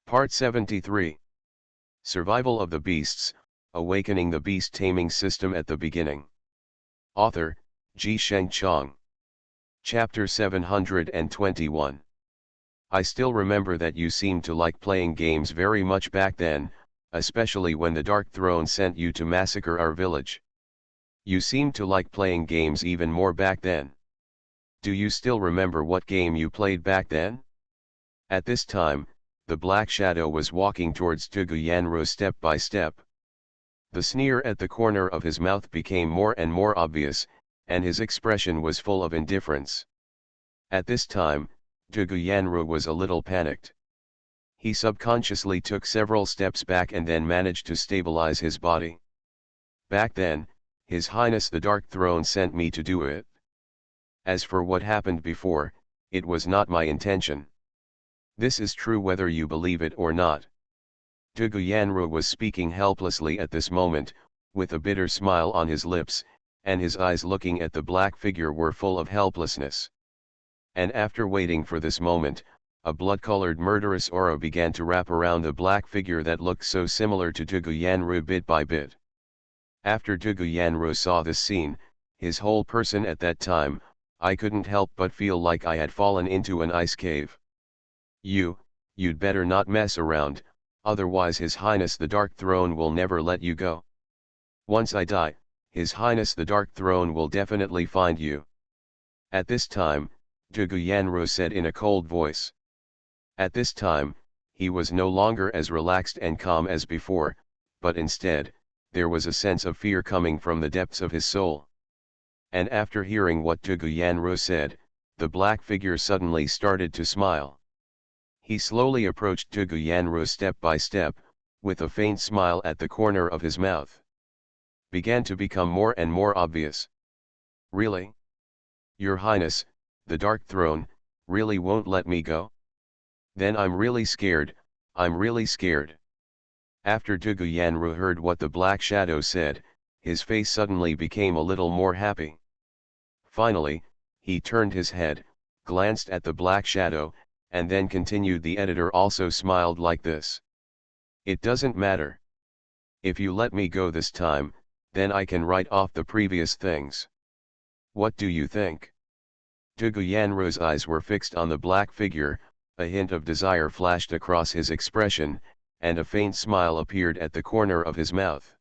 Part 73. Survival of the Beasts, Awakening the Beast Taming System at the Beginning. Author, Ji Sheng Chong. Chapter 721. I still remember that you seemed to like playing games very much back then, especially when the Dark Throne sent you to massacre our village. You seemed to like playing games even more back then. Do you still remember what game you played back then? At this time, the Black Shadow was walking towards Tugu Yanru step by step. The sneer at the corner of his mouth became more and more obvious, and his expression was full of indifference. At this time, Tugu Yanru was a little panicked. He subconsciously took several steps back and then managed to stabilize his body. Back then, His Highness the Dark Throne sent me to do it. As for what happened before, it was not my intention. This is true whether you believe it or not. Tugu Yanru was speaking helplessly at this moment, with a bitter smile on his lips, and his eyes looking at the black figure were full of helplessness. And after waiting for this moment, a blood-colored murderous aura began to wrap around the black figure that looked so similar to Tugu Yanru bit by bit. After Tugu Yanru saw this scene, his whole person at that time, I couldn't help but feel like I had fallen into an ice cave. You'd better not mess around, otherwise His Highness the Dark Throne will never let you go. Once I die, His Highness the Dark Throne will definitely find you. At this time, Tugu Yanru said in a cold voice. At this time, he was no longer as relaxed and calm as before, but instead, there was a sense of fear coming from the depths of his soul. And after hearing what Tugu Yanru said, the black figure suddenly started to smile. He slowly approached Tugu Yanru step by step, with a faint smile at the corner of his mouth. Began to become more and more obvious. Really? Your Highness, the Dark Throne, really won't let me go? Then I'm really scared, I'm really scared. After Tugu Yanru heard what the Black Shadow said, his face suddenly became a little more happy. Finally, he turned his head, glanced at the Black Shadow, and then continued. The editor also smiled like this. It doesn't matter. If you let me go this time, then I can write off the previous things. What do you think? Tugu Yanru's eyes were fixed on the black figure, a hint of desire flashed across his expression, and a faint smile appeared at the corner of his mouth.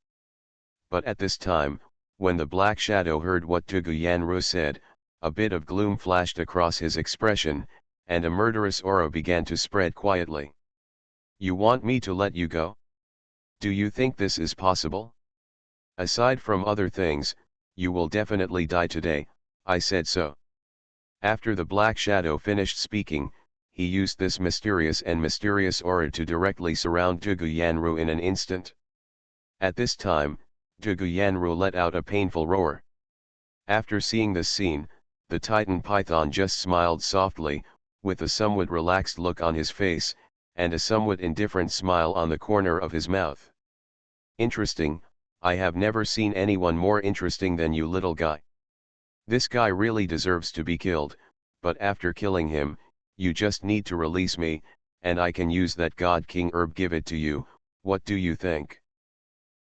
But at this time, when the Black Shadow heard what Tugu Yanru said, a bit of gloom flashed across his expression, and a murderous aura began to spread quietly. You want me to let you go? Do you think this is possible? Aside from other things, you will definitely die today, I said so. After the Black Shadow finished speaking, he used this mysterious aura to directly surround Tugu Yanru in an instant. At this time, Tugu Yanru let out a painful roar. After seeing this scene, the Titan Python just smiled softly, with a somewhat relaxed look on his face, and a somewhat indifferent smile on the corner of his mouth. Interesting, I have never seen anyone more interesting than you, little guy. This guy really deserves to be killed, but after killing him, you just need to release me, and I can use that God King herb. Give it to you, what do you think?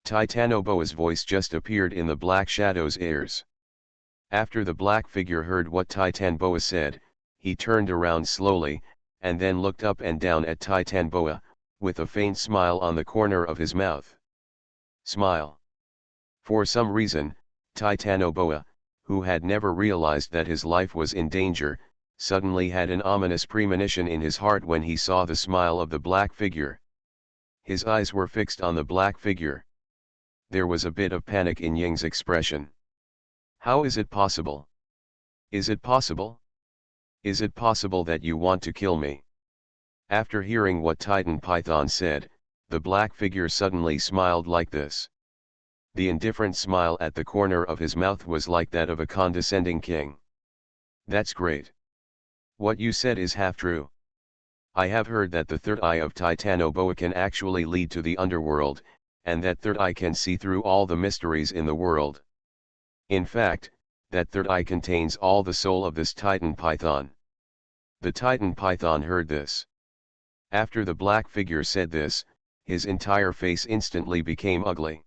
Titanoboa's voice just appeared in the Black Shadow's ears. After the black figure heard what Titanoboa said, he turned around slowly, and then looked up and down at Titanoboa, with a faint smile on the corner of his mouth. Smile. For some reason, Titanoboa, who had never realized that his life was in danger, suddenly had an ominous premonition in his heart when he saw the smile of the black figure. His eyes were fixed on the black figure. There was a bit of panic in Ying's expression. How is it possible? Is it possible? Is it possible that you want to kill me? After hearing what Titan Python said, the black figure suddenly smiled like this. The indifferent smile at the corner of his mouth was like that of a condescending king. That's great. What you said is half true. I have heard that the third eye of Titanoboa can actually lead to the underworld, and that third eye can see through all the mysteries in the world. In fact, that third eye contains all the soul of this Titan Python. The Titan Python heard this. After the black figure said this, his entire face instantly became ugly.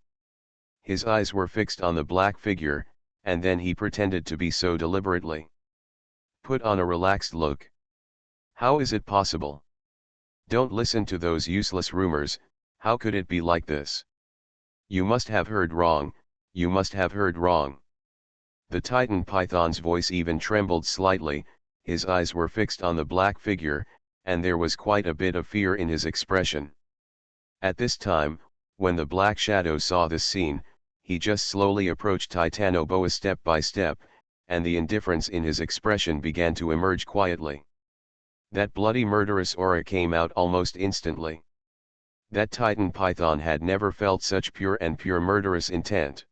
His eyes were fixed on the black figure, and then he pretended to be so deliberately. Put on a relaxed look. How is it possible? Don't listen to those useless rumors. How could it be like this? You must have heard wrong, you must have heard wrong. The Titan Python's voice even trembled slightly, his eyes were fixed on the black figure, and there was quite a bit of fear in his expression. At this time, when the Black Shadow saw this scene, he just slowly approached Titanoboa step by step, and the indifference in his expression began to emerge quietly. That bloody murderous aura came out almost instantly. That Titan Python had never felt such pure murderous intent.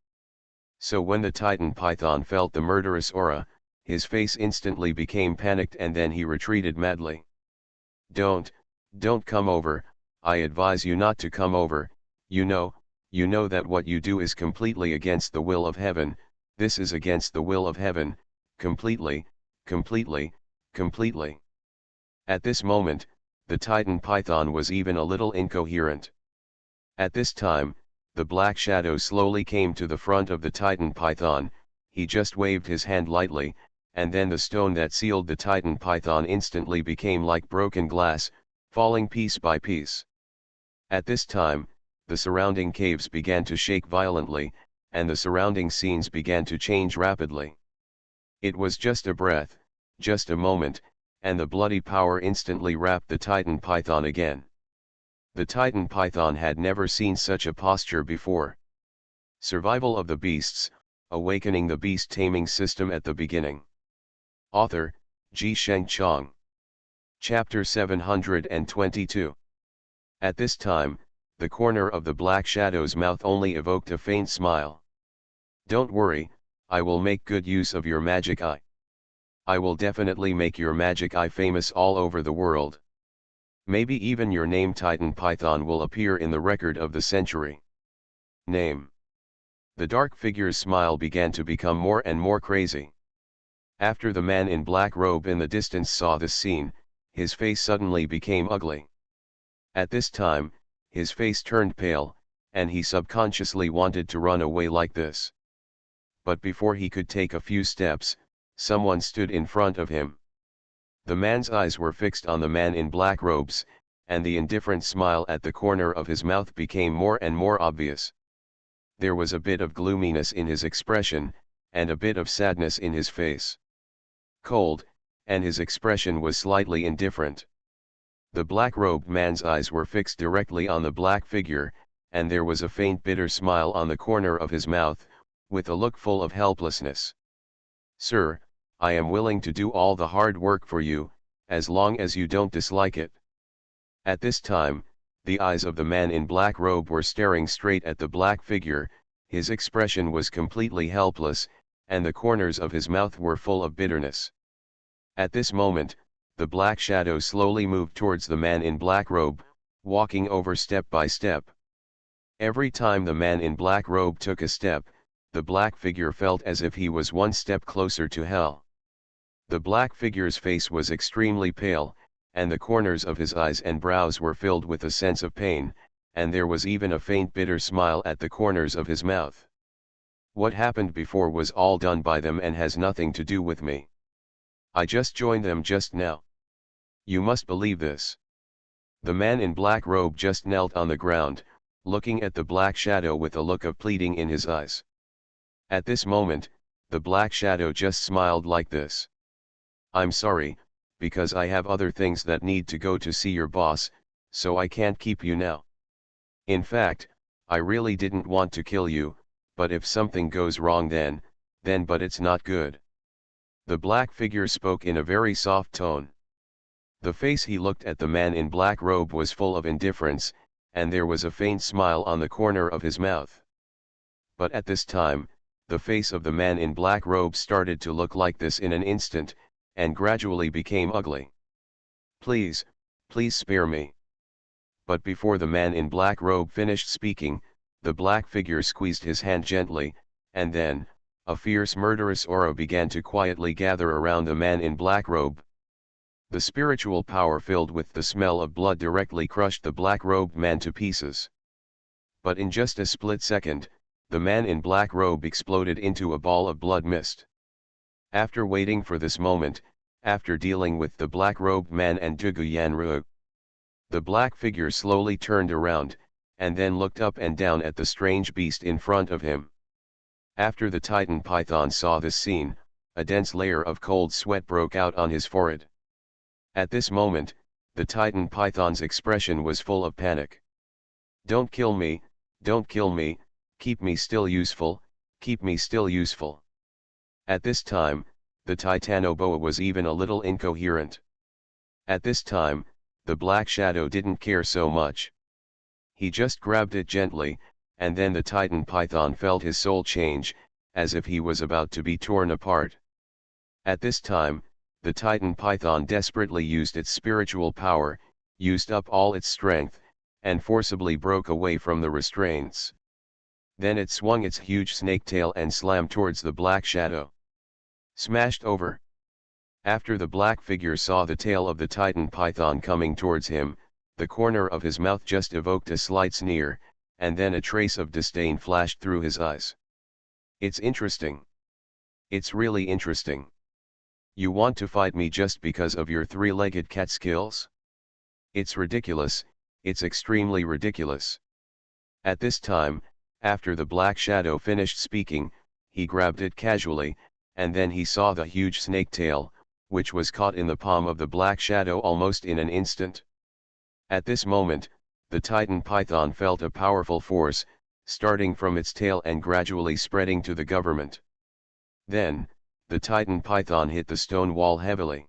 So when the Titan Python felt the murderous aura, his face instantly became panicked and then he retreated madly. Don't come over, I advise you not to come over, you know that what you do is completely against the will of heaven, this is against the will of heaven, completely. At this moment, the Titan Python was even a little incoherent. At this time, the Black Shadow slowly came to the front of the Titan Python, he just waved his hand lightly, and then the stone that sealed the Titan Python instantly became like broken glass, falling piece by piece. At this time, the surrounding caves began to shake violently, and the surrounding scenes began to change rapidly. It was just a breath, just a moment, and the bloody power instantly wrapped the Titan Python again. The Titan Python had never seen such a posture before. Survival of the Beasts, Awakening the Beast Taming System at the Beginning. Author, Ji Sheng Chong. Chapter 722. At this time, the corner of the Black Shadow's mouth only evoked a faint smile. Don't worry, I will make good use of your magic eye. I will definitely make your magic eye famous all over the world. Maybe even your name Titan Python will appear in the record of the century. Name. The dark figure's smile began to become more and more crazy. After the man in black robe in the distance saw this scene, his face suddenly became ugly. At this time, his face turned pale, and he subconsciously wanted to run away like this. But before he could take a few steps, someone stood in front of him. The man's eyes were fixed on the man in black robes, and the indifferent smile at the corner of his mouth became more and more obvious. There was a bit of gloominess in his expression, and a bit of sadness in his face. Cold, and his expression was slightly indifferent. The black-robed man's eyes were fixed directly on the black figure, and there was a faint bitter smile on the corner of his mouth, with a look full of helplessness. Sir, I am willing to do all the hard work for you, as long as you don't dislike it. At this time, the eyes of the man in black robe were staring straight at the black figure, his expression was completely helpless, and the corners of his mouth were full of bitterness. At this moment, the Black Shadow slowly moved towards the man in black robe, walking over step by step. Every time the man in black robe took a step, the black figure felt as if he was one step closer to hell. The black figure's face was extremely pale, and the corners of his eyes and brows were filled with a sense of pain, and there was even a faint bitter smile at the corners of his mouth. What happened before was all done by them and has nothing to do with me. I just joined them just now. You must believe this. The man in black robe just knelt on the ground, looking at the Black Shadow with a look of pleading in his eyes. At this moment, the Black Shadow just smiled like this. I'm sorry, because I have other things that need to go to see your boss, so I can't keep you now. In fact, I really didn't want to kill you, but if something goes wrong then but it's not good. The black figure spoke in a very soft tone. The face he looked at the man in black robe was full of indifference, and there was a faint smile on the corner of his mouth. But at this time, the face of the man in black robe started to look like this in an instant, and gradually became ugly. Please spare me. But before the man in black robe finished speaking, the black figure squeezed his hand gently, and then, a fierce murderous aura began to quietly gather around the man in black robe. The spiritual power filled with the smell of blood directly crushed the black-robed man to pieces. But in just a split second, the man in black robe exploded into a ball of blood mist. After waiting for this moment, after dealing with the black-robed man and Juguyanru, the black figure slowly turned around, and then looked up and down at the strange beast in front of him. After the Titan Python saw this scene, a dense layer of cold sweat broke out on his forehead. At this moment, the Titan Python's expression was full of panic. "Don't kill me, don't kill me, keep me still useful, keep me still useful." At this time, the Titanoboa was even a little incoherent. At this time, the Black Shadow didn't care so much. He just grabbed it gently, and then the Titan Python felt his soul change, as if he was about to be torn apart. At this time, the Titan Python desperately used its spiritual power, used up all its strength, and forcibly broke away from the restraints. Then it swung its huge snake tail and slammed towards the Black Shadow. Smashed over. After the black figure saw the tail of the Titan Python coming towards him, the corner of his mouth just evoked a slight sneer, and then a trace of disdain flashed through his eyes. "It's interesting. It's really interesting. You want to fight me just because of your three-legged cat skills? It's ridiculous, it's extremely ridiculous." At this time, after the Black Shadow finished speaking, he grabbed it casually, and then he saw the huge snake tail, which was caught in the palm of the Black Shadow almost in an instant. At this moment, the Titan Python felt a powerful force, starting from its tail and gradually spreading to the government. Then, the Titan Python hit the stone wall heavily.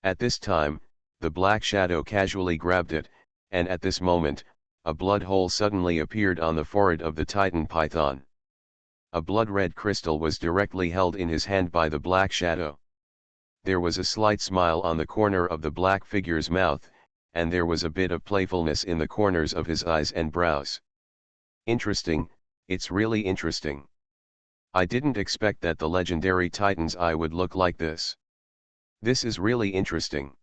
At this time, the Black Shadow casually grabbed it, and at this moment, a blood hole suddenly appeared on the forehead of the Titan Python. A blood-red crystal was directly held in his hand by the Black Shadow. There was a slight smile on the corner of the black figure's mouth, and there was a bit of playfulness in the corners of his eyes and brows. "Interesting, it's really interesting. I didn't expect that the legendary Titan's eye would look like this. This is really interesting."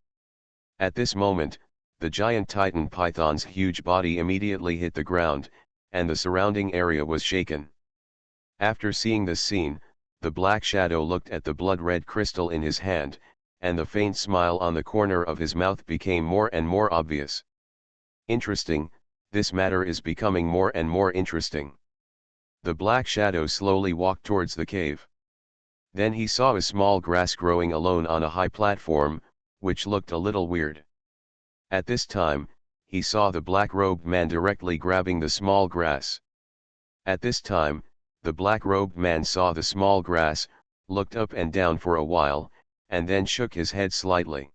At this moment, the giant Titan Python's huge body immediately hit the ground, and the surrounding area was shaken. After seeing this scene, the Black Shadow looked at the blood-red crystal in his hand, and the faint smile on the corner of his mouth became more and more obvious. "Interesting, this matter is becoming more and more interesting." The Black Shadow slowly walked towards the cave. Then he saw a small grass growing alone on a high platform, which looked a little weird. At this time, he saw the black-robed man directly grabbing the small grass. At this time, the black-robed man saw the small grass, looked up and down for a while, and then shook his head slightly.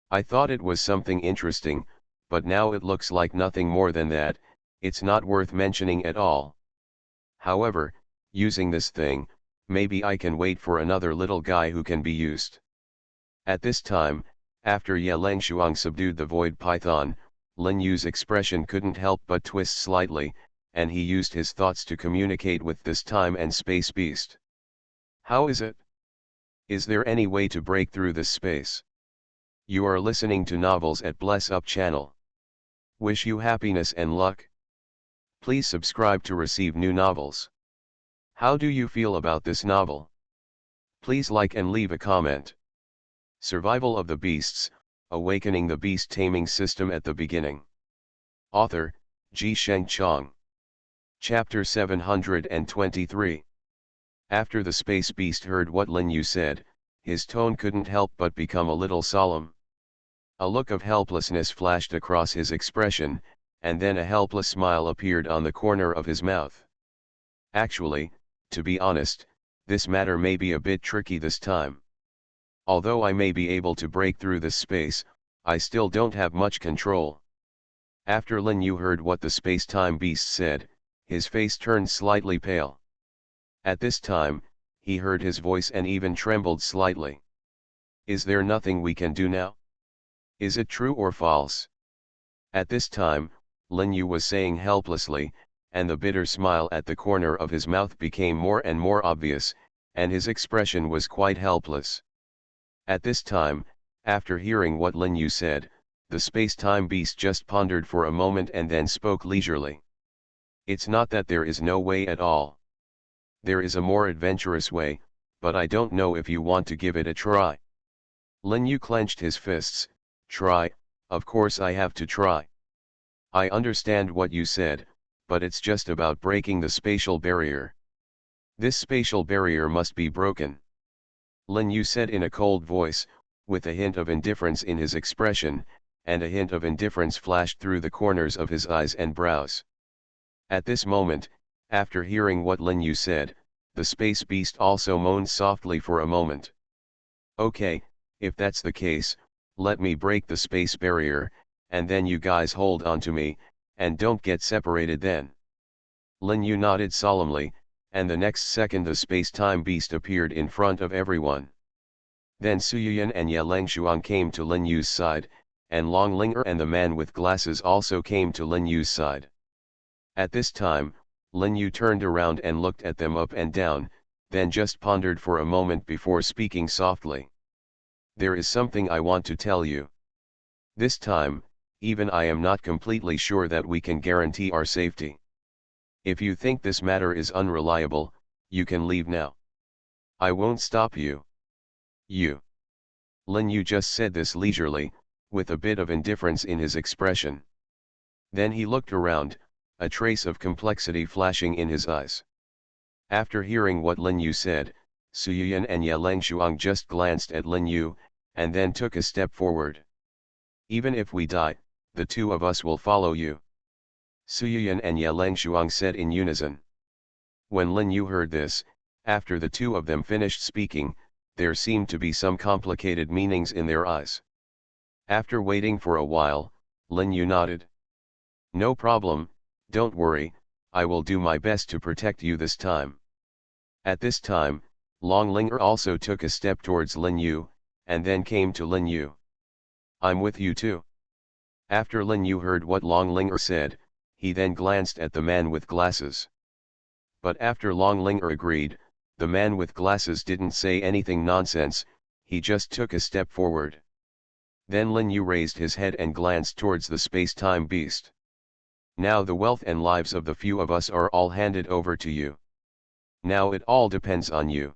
"I thought it was something interesting, but now it looks like nothing more than that. It's not worth mentioning at all. However, using this thing, maybe I can wait for another little guy who can be used." At this time, after Ye Lengshuang subdued the void python, Lin Yu's expression couldn't help but twist slightly, and he used his thoughts to communicate with this time and space beast. "How is it? Is there any way to break through this space? You are listening to Novels at Bless Up channel. Wish you happiness and luck. Please subscribe to receive new novels. How do you feel about this novel? Please like and leave a comment. Survival of the Beasts, Awakening the Beast Taming System at the Beginning. Author, Ji Sheng Chong. Chapter 723. After the space beast heard what Lin Yu said, his tone couldn't help but become a little solemn. A look of helplessness flashed across his expression, and then a helpless smile appeared on the corner of his mouth. "Actually, to be honest, this matter may be a bit tricky this time. Although I may be able to break through this space, I still don't have much control." After Lin Yu heard what the space-time beast said, his face turned slightly pale. At this time, he heard his voice and even trembled slightly. "Is there nothing we can do now? Is it true or false?" At this time, Lin Yu was saying helplessly, and the bitter smile at the corner of his mouth became more and more obvious, and his expression was quite helpless. At this time, After hearing what Lin Yu said, the space-time beast just pondered for a moment and then spoke leisurely. It's not that there is no way at all. There is a more adventurous way, but I don't know if you want to give it a try. Lin Yu clenched his fists. Try, of course I have to try. I understand what you said, but it's just about breaking the spatial barrier. This spatial barrier must be broken. Lin Yu said in a cold voice, with a hint of indifference in his expression, and a hint of indifference flashed through the corners of his eyes and brows. At this moment, after hearing what Lin Yu said, the space beast also moaned softly for a moment. Okay, if that's the case, let me break the space barrier, and then you guys hold on to me, and don't get separated then. Lin Yu nodded solemnly, and the next second the space-time beast appeared in front of everyone. Then Suyuyan and Ye Lengshuang came to Lin Yu's side, and Long Linger and the man with glasses also came to Lin Yu's side. At this time, Lin Yu turned around and looked at them up and down, then just pondered for a moment before speaking softly. There is something I want to tell you. This time, even I am not completely sure that we can guarantee our safety. If you think this matter is unreliable, you can leave now. I won't stop you. You. Lin Yu just said this leisurely, with a bit of indifference in his expression. Then he looked around, a trace of complexity flashing in his eyes. After hearing what Lin Yu said, Suyuyan and Ye Lengshuang just glanced at Lin Yu, and then took a step forward. Even if we die, the two of us will follow you. Suyuyan and Ye Lengshuang said in unison. When Lin Yu heard this, after the two of them finished speaking, there seemed to be some complicated meanings in their eyes. After waiting for a while, Lin Yu nodded. No problem, don't worry, I will do my best to protect you this time. At this time, Long Linger also took a step towards Lin Yu, and then came to Lin Yu. I'm with you too. After Lin Yu heard what Long Linger said, he then glanced at the man with glasses. But after Long Linger agreed, the man with glasses didn't say anything nonsense, he just took a step forward. Then Lin Yu raised his head and glanced towards the space-time beast. Now the wealth and lives of the few of us are all handed over to you. Now it all depends on you.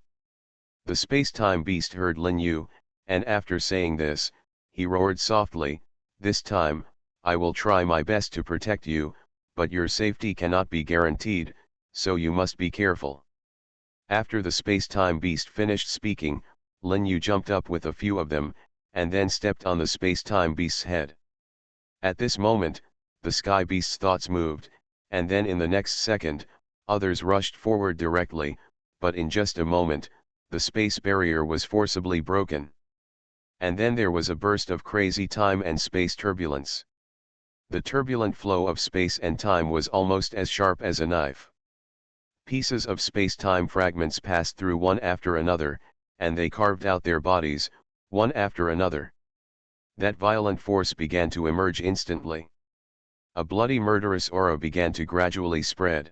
The space-time beast heard Lin Yu, and after saying this, he roared softly, this time, I will try my best to protect you, but your safety cannot be guaranteed, so you must be careful. After the space-time beast finished speaking, Lin Yu jumped up with a few of them, and then stepped on the space-time beast's head. At this moment, the sky beast's thoughts moved, and then in the next second, others rushed forward directly, but in just a moment, the space barrier was forcibly broken. And then there was a burst of crazy time and space turbulence. The turbulent flow of space and time was almost as sharp as a knife. Pieces of space-time fragments passed through one after another, and they carved out their bodies, one after another. That violent force began to emerge instantly. A bloody murderous aura began to gradually spread.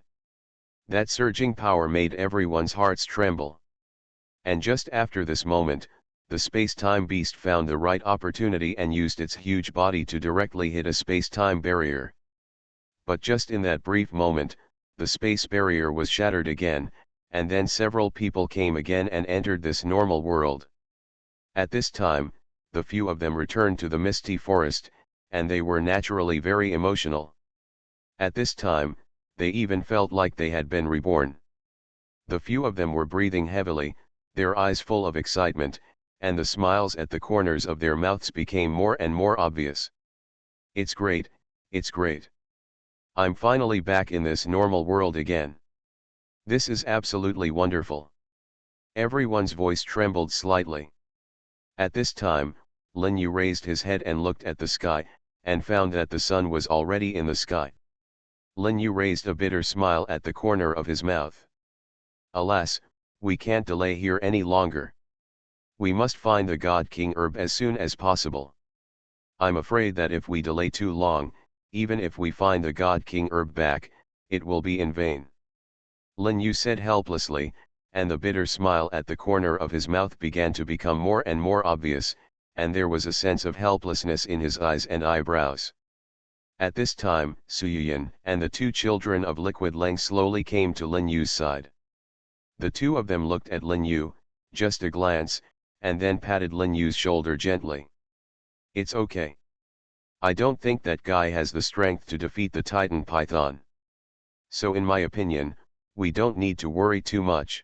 That surging power made everyone's hearts tremble. And just after this moment, the space-time beast found the right opportunity and used its huge body to directly hit a space-time barrier. But just in that brief moment, the space barrier was shattered again, and then several people came again and entered this normal world. At this time, the few of them returned to the misty forest, and they were naturally very emotional. At this time, they even felt like they had been reborn. The few of them were breathing heavily, their eyes full of excitement, and the smiles at the corners of their mouths became more and more obvious. It's great, it's great. I'm finally back in this normal world again. This is absolutely wonderful. Everyone's voice trembled slightly. At this time, Lin Yu raised his head and looked at the sky, and found that the sun was already in the sky. Lin Yu raised a bitter smile at the corner of his mouth. Alas, we can't delay here any longer. We must find the God King Herb as soon as possible. I'm afraid that if we delay too long, even if we find the God King Herb back, it will be in vain. Lin Yu said helplessly, and the bitter smile at the corner of his mouth began to become more and more obvious, and there was a sense of helplessness in his eyes and eyebrows. At this time, Suyuyan and the two children of Liquid Leng slowly came to Lin Yu's side. The two of them looked at Lin Yu, just a glance, and then patted Lin Yu's shoulder gently. "It's okay. I don't think that guy has the strength to defeat the Titan Python. So in my opinion, we don't need to worry too much.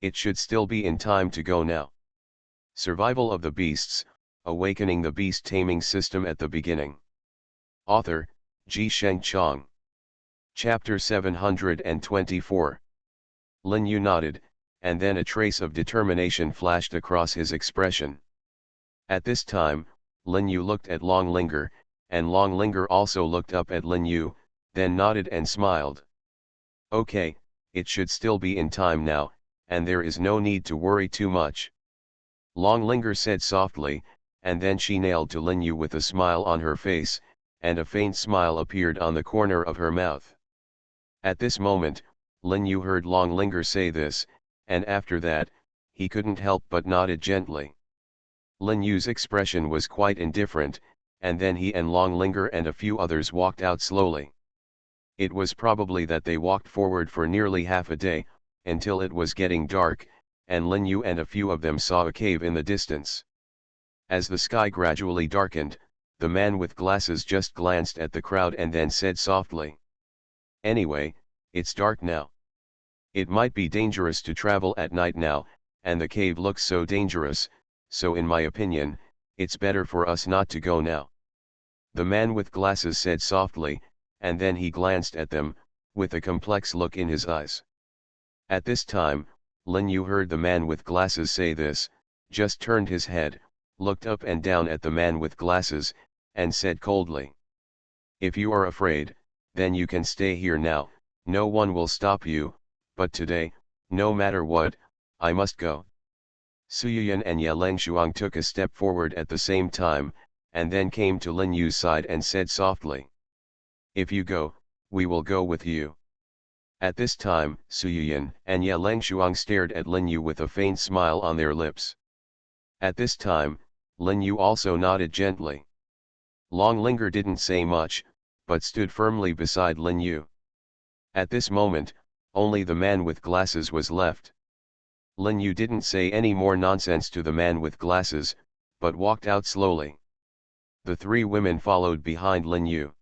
It should still be in time to go now." Survival of the Beasts, Awakening the Beast Taming System at the Beginning. Author, Sheng Chong. Chapter 724. Lin Yu nodded, and then a trace of determination flashed across his expression. At this time, Lin Yu looked at Long Linger, and Long Linger also looked up at Lin Yu, then nodded and smiled. "Okay, it should still be in time now, and there is no need to worry too much," Long Linger said softly, and then she nailed to Lin Yu with a smile on her face, and a faint smile appeared on the corner of her mouth. At this moment, Lin Yu heard Long Linger say this, and after that, he couldn't help but nodded gently. Lin Yu's expression was quite indifferent, and then he and Long Linger and a few others walked out slowly. It was probably that they walked forward for nearly half a day, until it was getting dark, and Lin Yu and a few of them saw a cave in the distance. As the sky gradually darkened, the man with glasses just glanced at the crowd and then said softly, "Anyway, it's dark now. It might be dangerous to travel at night now, and the cave looks so dangerous, so in my opinion, it's better for us not to go now." The man with glasses said softly, and then he glanced at them, with a complex look in his eyes. At this time, Lin Yu heard the man with glasses say this, just turned his head, looked up and down at the man with glasses, and said coldly, "If you are afraid, then you can stay here now, no one will stop you, but today, no matter what, I must go." Suyuyan and Ye Lengshuang took a step forward at the same time, and then came to Lin Yu's side and said softly, "If you go, we will go with you." At this time, Suyuyan and Ye Lengshuang stared at Lin Yu with a faint smile on their lips. At this time, Lin Yu also nodded gently. Long Linger didn't say much, but stood firmly beside Lin Yu. At this moment, only the man with glasses was left. Lin Yu didn't say any more nonsense to the man with glasses, but walked out slowly. The three women followed behind Lin Yu.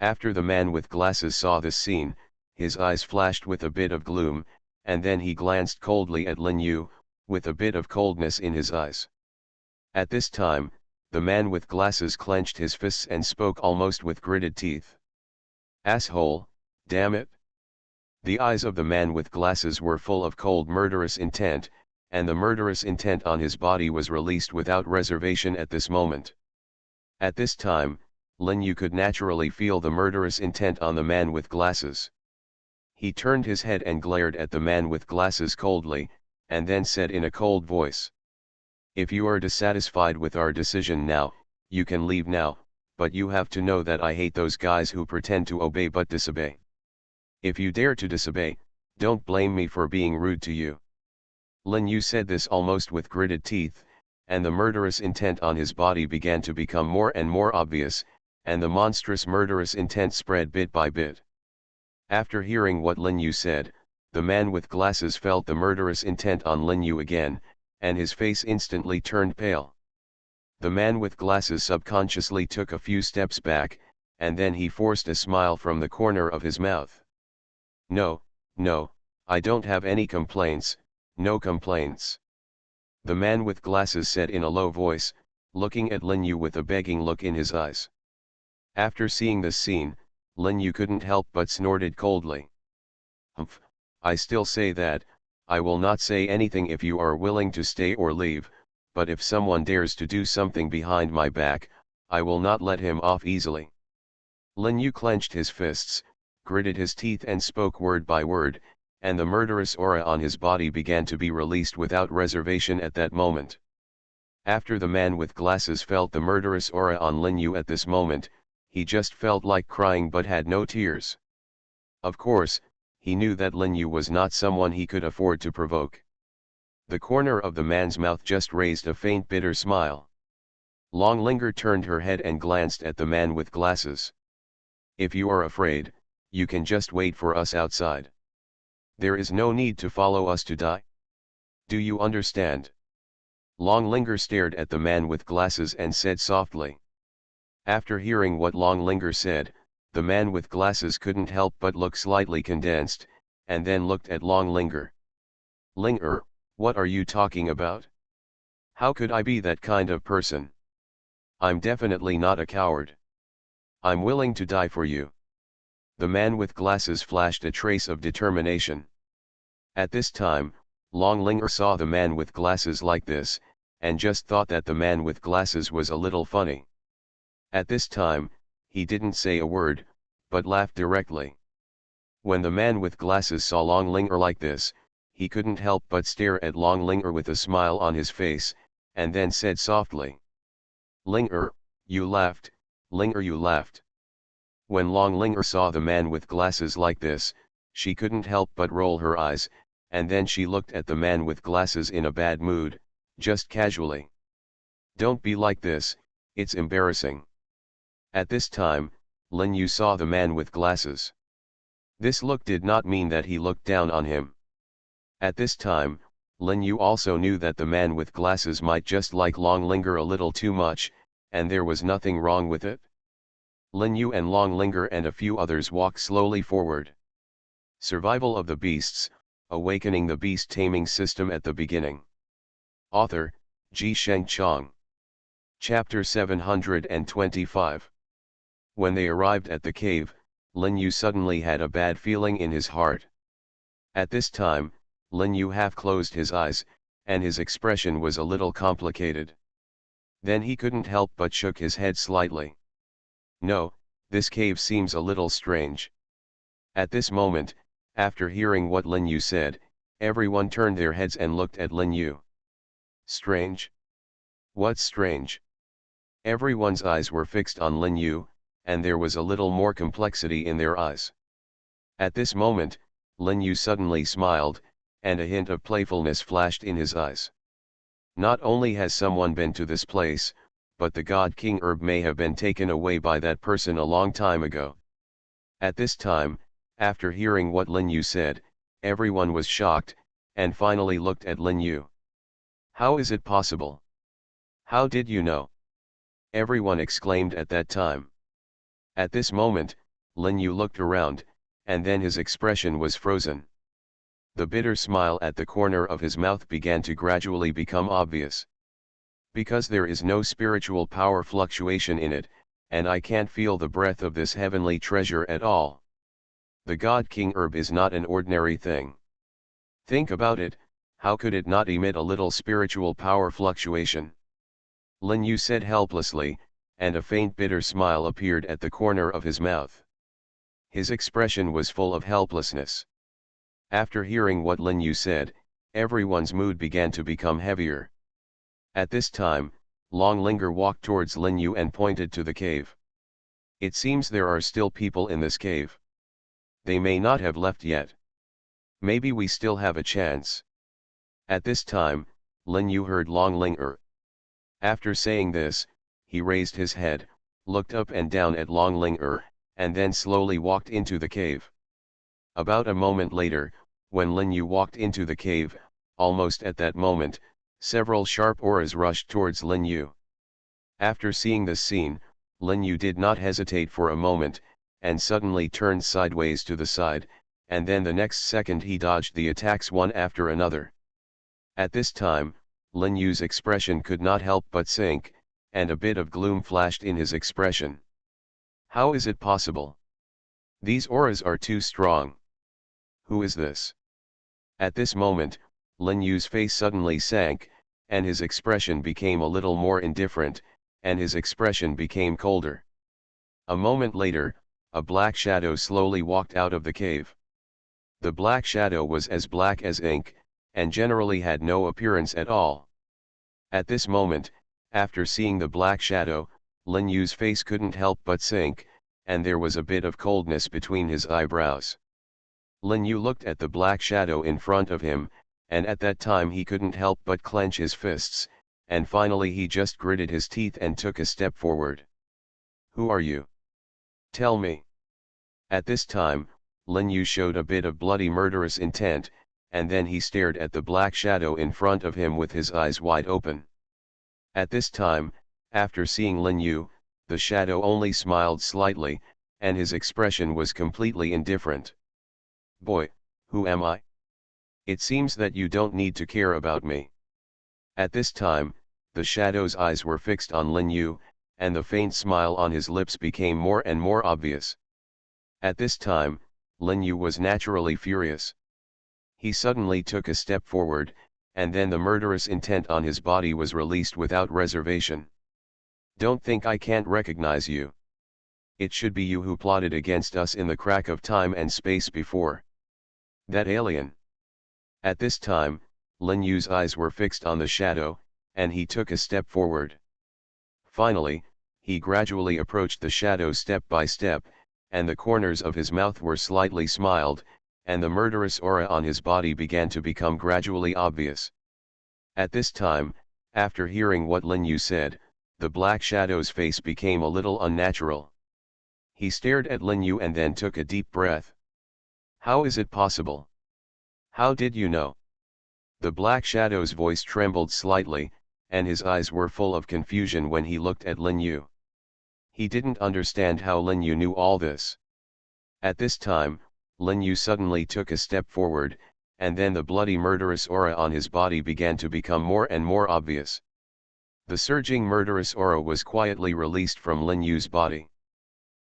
After the man with glasses saw this scene, his eyes flashed with a bit of gloom, and then he glanced coldly at Lin Yu, with a bit of coldness in his eyes. At this time, the man with glasses clenched his fists and spoke almost with gritted teeth. "Asshole, damn it!" The eyes of the man with glasses were full of cold murderous intent, and the murderous intent on his body was released without reservation at this moment. At this time, Lin Yu could naturally feel the murderous intent on the man with glasses. He turned his head and glared at the man with glasses coldly, and then said in a cold voice, "If you are dissatisfied with our decision now, you can leave now, but you have to know that I hate those guys who pretend to obey but disobey. If you dare to disobey, don't blame me for being rude to you." Lin Yu said this almost with gritted teeth, and the murderous intent on his body began to become more and more obvious, and the monstrous murderous intent spread bit by bit. After hearing what Lin Yu said, the man with glasses felt the murderous intent on Lin Yu again, and his face instantly turned pale. The man with glasses subconsciously took a few steps back, and then he forced a smile from the corner of his mouth. No, I don't have any complaints, no complaints," the man with glasses said in a low voice, looking at Lin Yu with a begging look in his eyes. After seeing this scene, Lin Yu couldn't help but snorted coldly. "Humph, I still say that, I will not say anything if you are willing to stay or leave, but if someone dares to do something behind my back, I will not let him off easily." Lin Yu clenched his fists, gritted his teeth and spoke word by word, and the murderous aura on his body began to be released without reservation at that moment. After the man with glasses felt the murderous aura on Lin Yu at this moment, he just felt like crying but had no tears. Of course, he knew that Lin Yu was not someone he could afford to provoke. The corner of the man's mouth just raised a faint bitter smile. Longlinger turned her head and glanced at the man with glasses. If you are afraid, you can just wait for us outside. There is no need to follow us to die. Do you understand? Longlinger stared at the man with glasses and said softly. After hearing what Longlinger said, the man with glasses couldn't help but look slightly condensed, and then looked at Longlinger. Linger, what are you talking about? How could I be that kind of person? I'm definitely not a coward. I'm willing to die for you. The man with glasses flashed a trace of determination. At this time, Longlinger saw the man with glasses like this, and just thought that the man with glasses was a little funny. At this time, he didn't say a word, but laughed directly. When the man with glasses saw Longlinger like this, he couldn't help but stare at Longlinger with a smile on his face, and then said softly. Linger, you laughed, Linger, you laughed. When Longlinger saw the man with glasses like this, she couldn't help but roll her eyes, and then she looked at the man with glasses in a bad mood, just casually. Don't be like this, it's embarrassing. At this time, Lin Yu saw the man with glasses. This look did not mean that he looked down on him. At this time, Lin Yu also knew that the man with glasses might just like Longlinger a little too much, and there was nothing wrong with it. Lin Yu and Longlinger and a few others walked slowly forward. Survival of the Beasts, Awakening the Beast Taming System at the Beginning. Author, Ji Sheng Chong. Chapter 725. When they arrived at the cave, Lin Yu suddenly had a bad feeling in his heart. At this time, Lin Yu half closed his eyes, and his expression was a little complicated. Then he couldn't help but shook his head slightly. No, this cave seems a little strange. At this moment, after hearing what Lin Yu said, everyone turned their heads and looked at Lin Yu. Strange? What's strange? Everyone's eyes were fixed on Lin Yu, and there was a little more complexity in their eyes. At this moment, Lin Yu suddenly smiled, and a hint of playfulness flashed in his eyes. Not only has someone been to this place, but the God King herb may have been taken away by that person a long time ago. At this time, after hearing what Lin Yu said, everyone was shocked, and finally looked at Lin Yu. How is it possible? How did you know? Everyone exclaimed at that time. At this moment, Lin Yu looked around, and then his expression was frozen. The bitter smile at the corner of his mouth began to gradually become obvious. Because there is no spiritual power fluctuation in it, and I can't feel the breath of this heavenly treasure at all. The God King herb is not an ordinary thing. Think about it, how could it not emit a little spiritual power fluctuation? Lin Yu said helplessly, and a faint bitter smile appeared at the corner of his mouth. His expression was full of helplessness. After hearing what Lin Yu said, everyone's mood began to become heavier. At this time, Longlinger walked towards Lin Yu and pointed to the cave. It seems there are still people in this cave. They may not have left yet. Maybe we still have a chance. At this time, Lin Yu heard Longlinger. After saying this, he raised his head, looked up and down at Longlinger, and then slowly walked into the cave. About a moment later, when Lin Yu walked into the cave, almost at that moment, several sharp auras rushed towards Lin Yu. After seeing this scene, Lin Yu did not hesitate for a moment, and suddenly turned sideways to the side, and then the next second he dodged the attacks one after another. At this time, Lin Yu's expression could not help but sink, and a bit of gloom flashed in his expression. How is it possible? These auras are too strong. Who is this? At this moment, Lin Yu's face suddenly sank, and his expression became a little more indifferent, and his expression became colder. A moment later, a black shadow slowly walked out of the cave. The black shadow was as black as ink, and generally had no appearance at all. At this moment, after seeing the black shadow, Lin Yu's face couldn't help but sink, and there was a bit of coldness between his eyebrows. Lin Yu looked at the black shadow in front of him, and at that time he couldn't help but clench his fists, and finally he just gritted his teeth and took a step forward. "Who are you? Tell me." At this time, Lin Yu showed a bit of bloody murderous intent, and then he stared at the black shadow in front of him with his eyes wide open. At this time, after seeing Lin Yu, the shadow only smiled slightly, and his expression was completely indifferent. "Boy, who am I? It seems that you don't need to care about me." At this time, the shadow's eyes were fixed on Lin Yu, and the faint smile on his lips became more and more obvious. At this time, Lin Yu was naturally furious. He suddenly took a step forward, and then the murderous intent on his body was released without reservation. "Don't think I can't recognize you. It should be you who plotted against us in the crack of time and space before. That alien." At this time, Lin Yu's eyes were fixed on the shadow, and he took a step forward. Finally, he gradually approached the shadow step by step, and the corners of his mouth were slightly smiled, and the murderous aura on his body began to become gradually obvious. At this time, after hearing what Lin Yu said, the black shadow's face became a little unnatural. He stared at Lin Yu and then took a deep breath. "How is it possible? How did you know?" The black shadow's voice trembled slightly, and his eyes were full of confusion when he looked at Lin Yu. He didn't understand how Lin Yu knew all this. At this time, Lin Yu suddenly took a step forward, and then the bloody murderous aura on his body began to become more and more obvious. The surging murderous aura was quietly released from Lin Yu's body.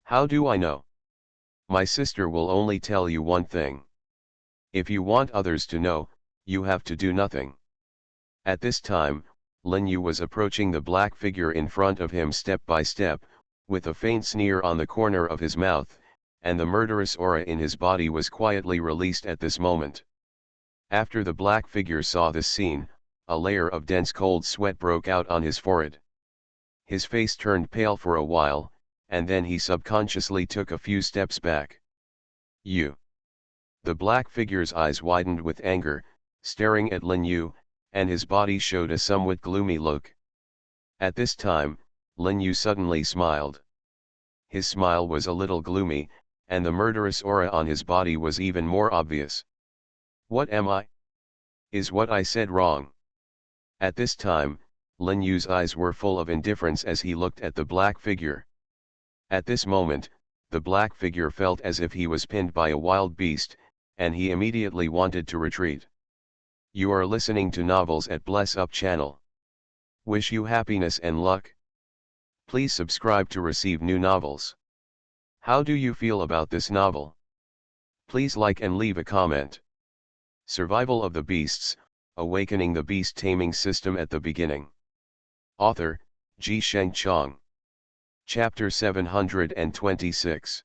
"How do I know? My sister will only tell you one thing. If you want others to know, you have to do nothing." At this time, Lin Yu was approaching the black figure in front of him step by step, with a faint sneer on the corner of his mouth, and the murderous aura in his body was quietly released at this moment. After the black figure saw this scene, a layer of dense cold sweat broke out on his forehead. His face turned pale for a while, and then he subconsciously took a few steps back. "You." The black figure's eyes widened with anger, staring at Lin Yu, and his body showed a somewhat gloomy look. At this time, Lin Yu suddenly smiled. His smile was a little gloomy, and the murderous aura on his body was even more obvious. "What am I? Is what I said wrong?" At this time, Lin Yu's eyes were full of indifference as he looked at the black figure. At this moment, the black figure felt as if he was pinned by a wild beast, and he immediately wanted to retreat. You are listening to Novels at Bless Up channel. Wish you happiness and luck. Please subscribe to receive new novels. How do you feel about this novel? Please like and leave a comment. Survival of the Beasts, Awakening the Beast Taming System at the Beginning. Author, Ji Sheng Chong. Chapter 726.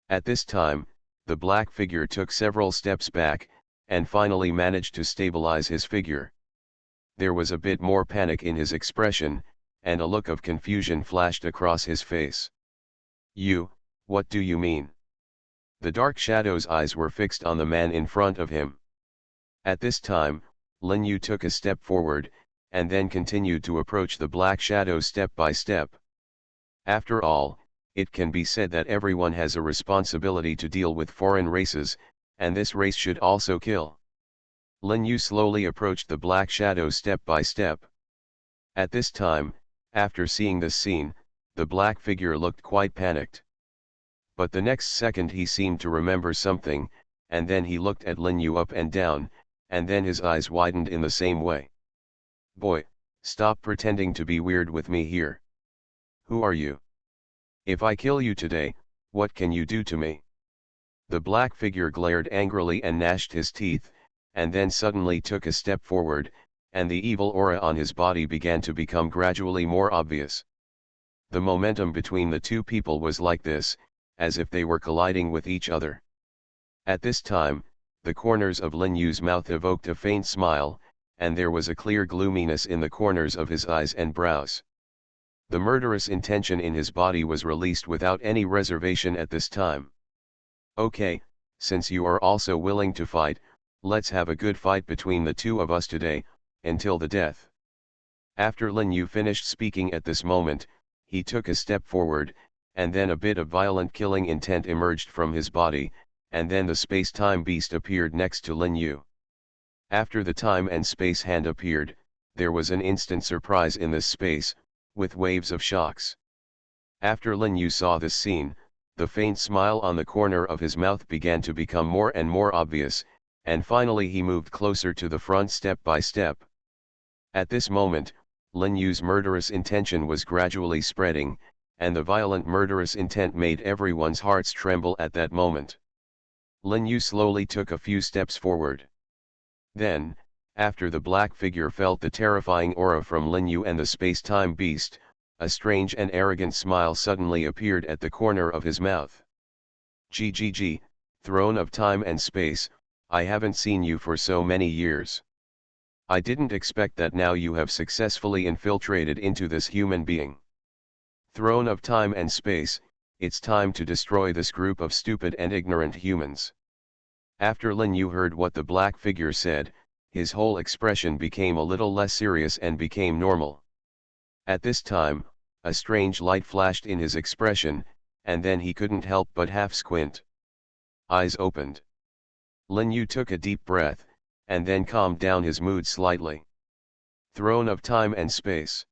At this time, the black figure took several steps back, and finally managed to stabilize his figure. There was a bit more panic in his expression, and a look of confusion flashed across his face. "You, what do you mean?" The dark shadow's eyes were fixed on the man in front of him. At this time, Lin Yu took a step forward, and then continued to approach the black shadow step by step. After all, it can be said that everyone has a responsibility to deal with foreign races, and this race should also kill. Lin Yu slowly approached the black shadow step by step. At this time, after seeing this scene, the black figure looked quite panicked. But the next second he seemed to remember something, and then he looked at Lin Yu up and down, and then his eyes widened in the same way. "Boy, stop pretending to be weird with me here. Who are you? If I kill you today, what can you do to me?" The black figure glared angrily and gnashed his teeth, and then suddenly took a step forward, and the evil aura on his body began to become gradually more obvious. The momentum between the two people was like this, as if they were colliding with each other. At this time, the corners of Lin Yu's mouth evoked a faint smile, and there was a clear gloominess in the corners of his eyes and brows. The murderous intention in his body was released without any reservation at this time. "Okay, since you are also willing to fight, let's have a good fight between the two of us today, until the death." After Lin Yu finished speaking at this moment, he took a step forward, and then a bit of violent killing intent emerged from his body, and then the space-time beast appeared next to Lin Yu. After the time and space hand appeared, there was an instant surprise in this space, with waves of shocks. After Lin Yu saw this scene, the faint smile on the corner of his mouth began to become more and more obvious, and finally he moved closer to the front step by step. At this moment, Lin Yu's murderous intention was gradually spreading, and the violent murderous intent made everyone's hearts tremble at that moment. Lin Yu slowly took a few steps forward. Then, after the black figure felt the terrifying aura from Lin Yu and the space-time beast, a strange and arrogant smile suddenly appeared at the corner of his mouth. "GGG, Throne of Time and Space, I haven't seen you for so many years. I didn't expect that now you have successfully infiltrated into this human being. Throne of Time and Space, it's time to destroy this group of stupid and ignorant humans." After Lin Yu heard what the black figure said, his whole expression became a little less serious and became normal. At this time, a strange light flashed in his expression, and then he couldn't help but half squint. Eyes opened. Lin Yu took a deep breath, and then calmed down his mood slightly. Throne of Time and Space.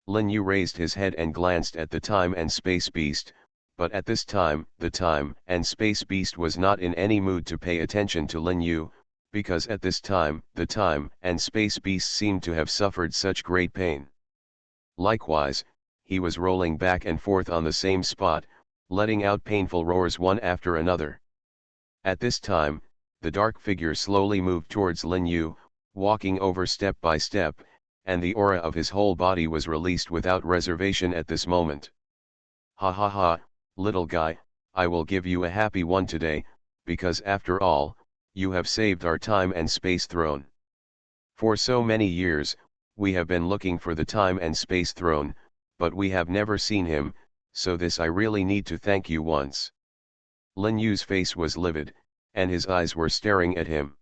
Lin Yu raised his head and glanced at the Time and Space Beast, but at this time, the Time and Space Beast was not in any mood to pay attention to Lin Yu, because at this time, the Time and Space Beast seemed to have suffered such great pain. Likewise, he was rolling back and forth on the same spot, letting out painful roars one after another. At this time, the dark figure slowly moved towards Lin Yu, walking over step by step, and the aura of his whole body was released without reservation at this moment. "Ha ha ha, little guy, I will give you a happy one today, because after all, you have saved our time and space throne. For so many years, we have been looking for the time and space throne, but we have never seen him, so this I really need to thank you once." Lin Yu's face was livid, and his eyes were staring at him.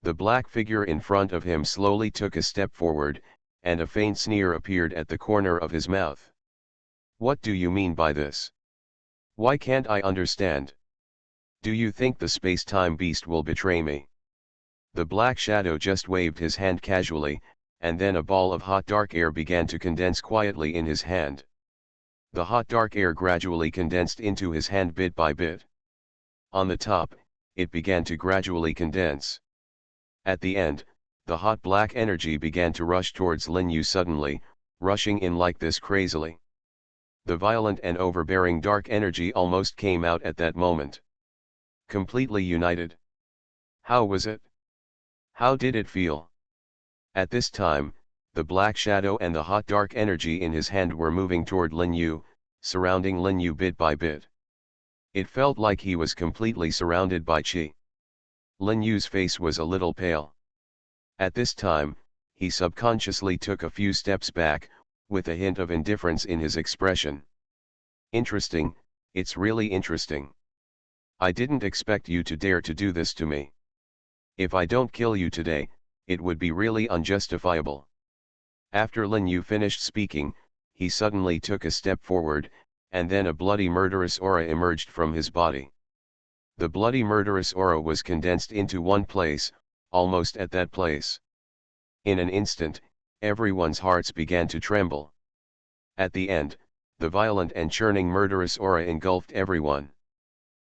The black figure in front of him slowly took a step forward, and a faint sneer appeared at the corner of his mouth. "What do you mean by this? Why can't I understand? Do you think the space-time beast will betray me?" The black shadow just waved his hand casually, and then a ball of hot dark air began to condense quietly in his hand. The hot dark air gradually condensed into his hand bit by bit. On the top, it began to gradually condense. At the end, the hot black energy began to rush towards Lin Yu suddenly, rushing in like this crazily. The violent and overbearing dark energy almost came out at that moment. Completely united. How was it? How did it feel? At this time, the black shadow and the hot dark energy in his hand were moving toward Lin Yu, surrounding Lin Yu bit by bit. It felt like he was completely surrounded by qi. Lin Yu's face was a little pale. At this time, he subconsciously took a few steps back, with a hint of indifference in his expression. "Interesting, it's really interesting. I didn't expect you to dare to do this to me. If I don't kill you today, it would be really unjustifiable." After Lin Yu finished speaking, he suddenly took a step forward, and then a bloody murderous aura emerged from his body. The bloody murderous aura was condensed into one place, almost at that place. In an instant, everyone's hearts began to tremble. At the end, the violent and churning murderous aura engulfed everyone.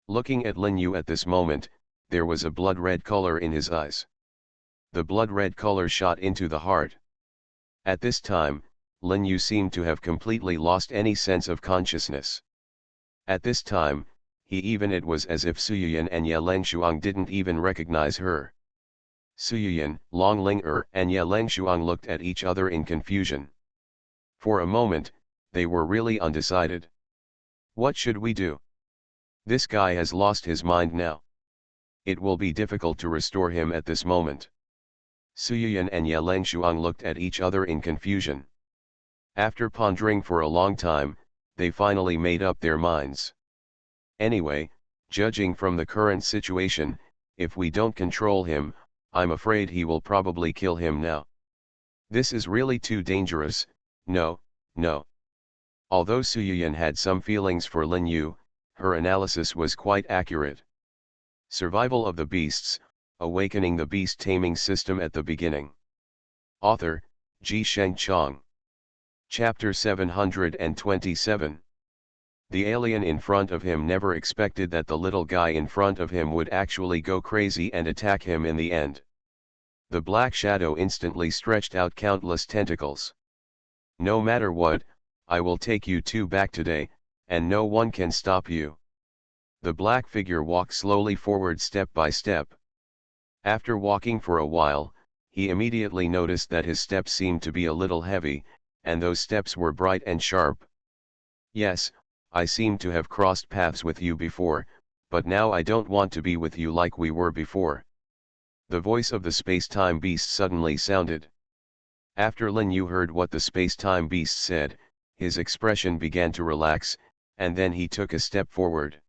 Looking at Lin Yu at this moment, there was a blood-red color in his eyes. The blood-red color shot into the heart. At this time, Lin Yu seemed to have completely lost any sense of consciousness. At this time, it was as if Suyuyan and Ye Lengshuang didn't even recognize her. Suyuyan, Long Ling and Ye Lengshuang looked at each other in confusion. For a moment, they were really undecided. What should we do? This guy has lost his mind now. It will be difficult to restore him at this moment. Suyuyan and Ye Lengshuang looked at each other in confusion. After pondering for a long time, they finally made up their minds. Anyway, judging from the current situation, if we don't control him, I'm afraid he will probably kill him now. This is really too dangerous, no, no. Although Suyin had some feelings for Lin Yu, her analysis was quite accurate. Survival of the Beasts, Awakening the Beast Taming System at the Beginning. Author, Sheng Chong. Chapter 727. The alien in front of him never expected that the little guy in front of him would actually go crazy and attack him in the end. The black shadow instantly stretched out countless tentacles. No matter what, I will take you two back today, and no one can stop you. The black figure walked slowly forward step by step. After walking for a while, he immediately noticed that his steps seemed to be a little heavy, and those steps were bright and sharp. Yes, I seem to have crossed paths with you before, but now I don't want to be with you like we were before. The voice of the space-time beast suddenly sounded. After Lin Yu heard what the space-time beast said, his expression began to relax, and then he took a step forward.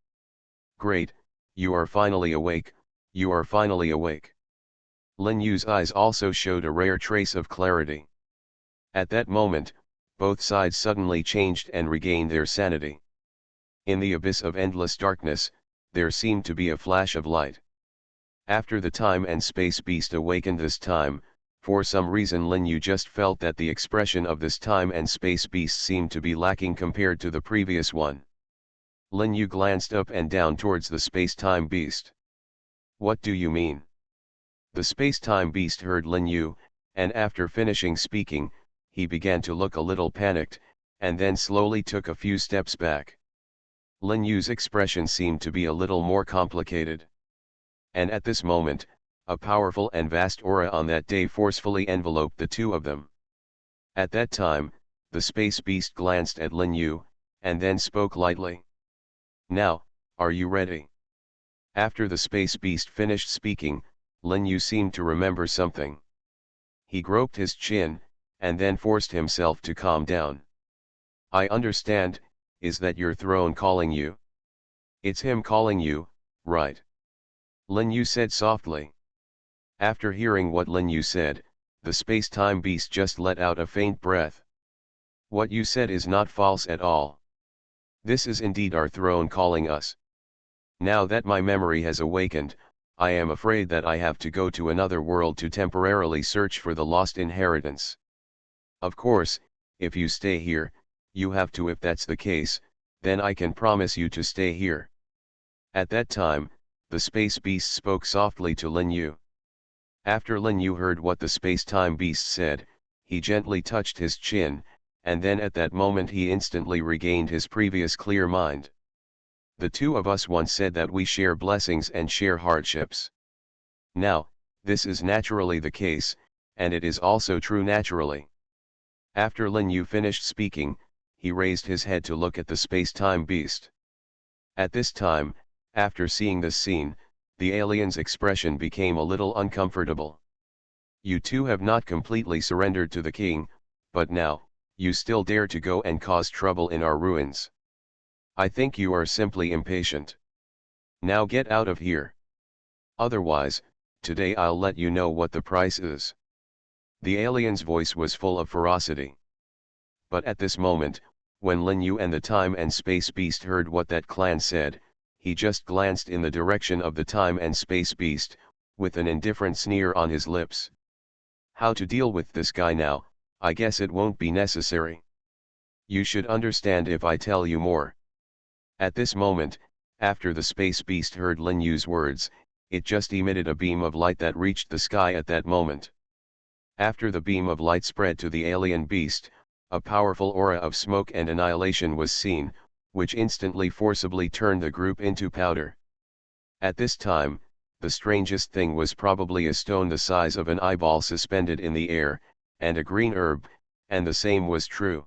Great, you are finally awake, you are finally awake. Lin Yu's eyes also showed a rare trace of clarity. At that moment, both sides suddenly changed and regained their sanity. In the abyss of endless darkness, there seemed to be a flash of light. After the time and space beast awakened this time, for some reason Lin Yu just felt that the expression of this time and space beast seemed to be lacking compared to the previous one. Lin Yu glanced up and down towards the space-time beast. What do you mean? The space-time beast heard Lin Yu, and after finishing speaking, he began to look a little panicked, and then slowly took a few steps back. Lin Yu's expression seemed to be a little more complicated. And at this moment, a powerful and vast aura on that day forcefully enveloped the two of them. At that time, the space beast glanced at Lin Yu, and then spoke lightly. Now, are you ready? After the space beast finished speaking, Lin Yu seemed to remember something. He groped his chin, and then forced himself to calm down. I understand, is that your throne calling you? It's him calling you, right? Lin Yu said softly. After hearing what Lin Yu said, the space-time beast just let out a faint breath. What you said is not false at all. This is indeed our throne calling us. Now that my memory has awakened, I am afraid that I have to go to another world to temporarily search for the lost inheritance. Of course, if you stay here, you have to. If that's the case, then I can promise you to stay here. At that time, the space beast spoke softly to Lin Yu. After Lin Yu heard what the space-time beast said, he gently touched his chin, and then at that moment he instantly regained his previous clear mind. The two of us once said that we share blessings and share hardships. Now, this is naturally the case, and it is also true naturally. After Lin Yu finished speaking, he raised his head to look at the space-time beast. At this time, after seeing this scene, the alien's expression became a little uncomfortable. You two have not completely surrendered to the king, but now, you still dare to go and cause trouble in our ruins. I think you are simply impatient. Now get out of here. Otherwise, today I'll let you know what the price is. The alien's voice was full of ferocity. But at this moment, when Lin Yu and the time and space beast heard what that clan said, he just glanced in the direction of the time and space beast, with an indifferent sneer on his lips. How to deal with this guy now? I guess it won't be necessary. You should understand if I tell you more. At this moment, after the space beast heard Lin Yu's words, it just emitted a beam of light that reached the sky at that moment. After the beam of light spread to the alien beast, a powerful aura of smoke and annihilation was seen, which instantly forcibly turned the group into powder. At this time, the strangest thing was probably a stone the size of an eyeball suspended in the air, and a green herb, and the same was true.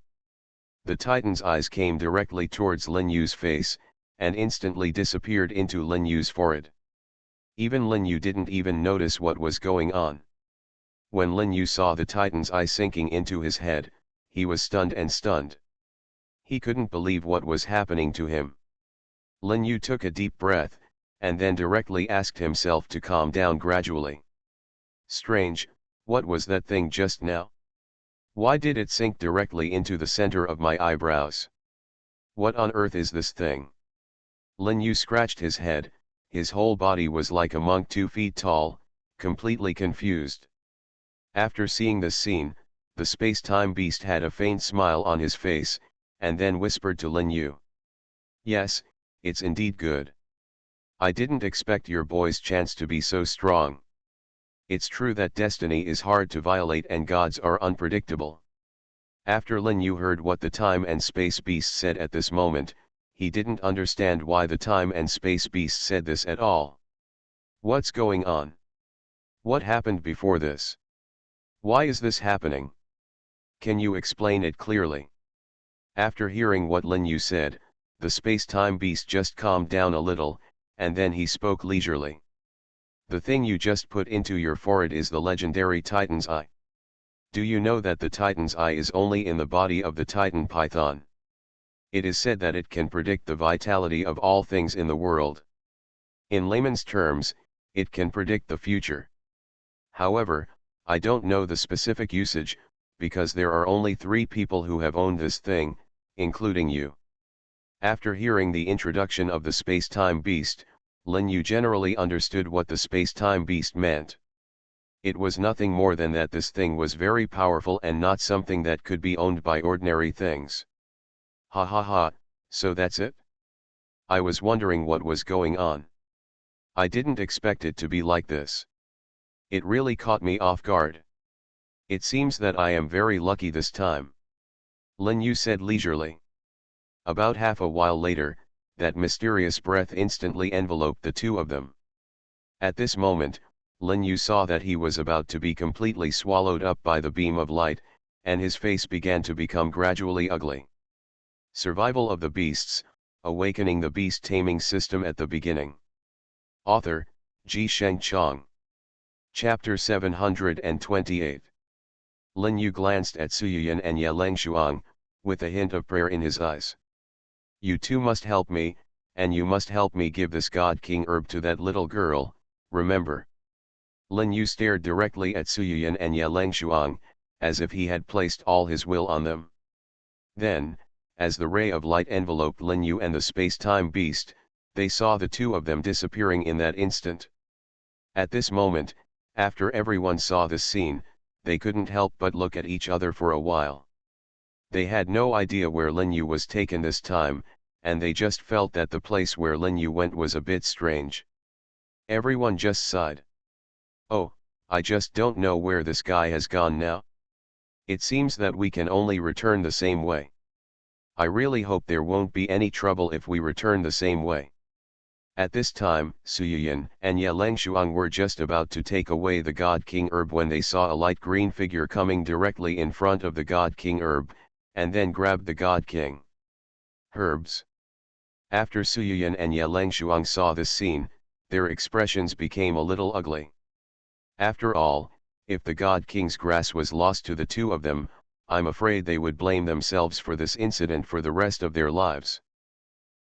The Titan's eyes came directly towards Lin Yu's face, and instantly disappeared into Lin Yu's forehead. Even Lin Yu didn't even notice what was going on. When Lin Yu saw the Titan's eye sinking into his head, he was stunned and stunned. He couldn't believe what was happening to him. Lin Yu took a deep breath, and then directly asked himself to calm down gradually. Strange, what was that thing just now? Why did it sink directly into the center of my eyebrows? What on earth is this thing? Lin Yu scratched his head, his whole body was like a monk 2 feet tall, completely confused. After seeing this scene, the space-time beast had a faint smile on his face, and then whispered to Lin Yu. Yes, it's indeed good. I didn't expect your boy's chance to be so strong. It's true that destiny is hard to violate and gods are unpredictable. After Lin Yu heard what the time and space beast said at this moment, he didn't understand why the time and space beast said this at all. What's going on? What happened before this? Why is this happening? Can you explain it clearly? After hearing what Lin Yu said, the space-time beast just calmed down a little, and then he spoke leisurely. The thing you just put into your forehead is the legendary Titan's Eye. Do you know that the Titan's Eye is only in the body of the Titan Python? It is said that it can predict the vitality of all things in the world. In layman's terms, it can predict the future. However, I don't know the specific usage, because there are only 3 people who have owned this thing, including you. After hearing the introduction of the space-time beast, Lin Yu generally understood what the space-time beast meant. It was nothing more than that this thing was very powerful and not something that could be owned by ordinary things. Ha ha ha, so that's it? I was wondering what was going on. I didn't expect it to be like this. It really caught me off guard. It seems that I am very lucky this time. Lin Yu said leisurely. About half a while later, that mysterious breath instantly enveloped the two of them. At this moment, Lin Yu saw that he was about to be completely swallowed up by the beam of light, and his face began to become gradually ugly. Survival of the Beasts, Awakening the Beast Taming System at the Beginning. Author, Ji Sheng Chong. Chapter 728. Lin Yu glanced at Suyuyan and Ye Lengshuang, with a hint of prayer in his eyes. You two must help me, and you must help me give this God King herb to that little girl, remember. Lin Yu stared directly at Suyuyan and Ye Lengshuang, as if he had placed all his will on them. Then, as the ray of light enveloped Lin Yu and the space-time beast, they saw the two of them disappearing in that instant. At this moment, after everyone saw this scene, they couldn't help but look at each other for a while. They had no idea where Lin Yu was taken this time, and they just felt that the place where Lin Yu went was a bit strange. Everyone just sighed. Oh, I just don't know where this guy has gone now. It seems that we can only return the same way. I really hope there won't be any trouble if we return the same way. At this time, Suyuyan and Ye Lengshuang were just about to take away the God King herb when they saw a light green figure coming directly in front of the God King herb, and then grabbed the God King herbs. After Suyuyan and Ye Lengshuang saw this scene, their expressions became a little ugly. After all, if the God King's grass was lost to the two of them, I'm afraid they would blame themselves for this incident for the rest of their lives.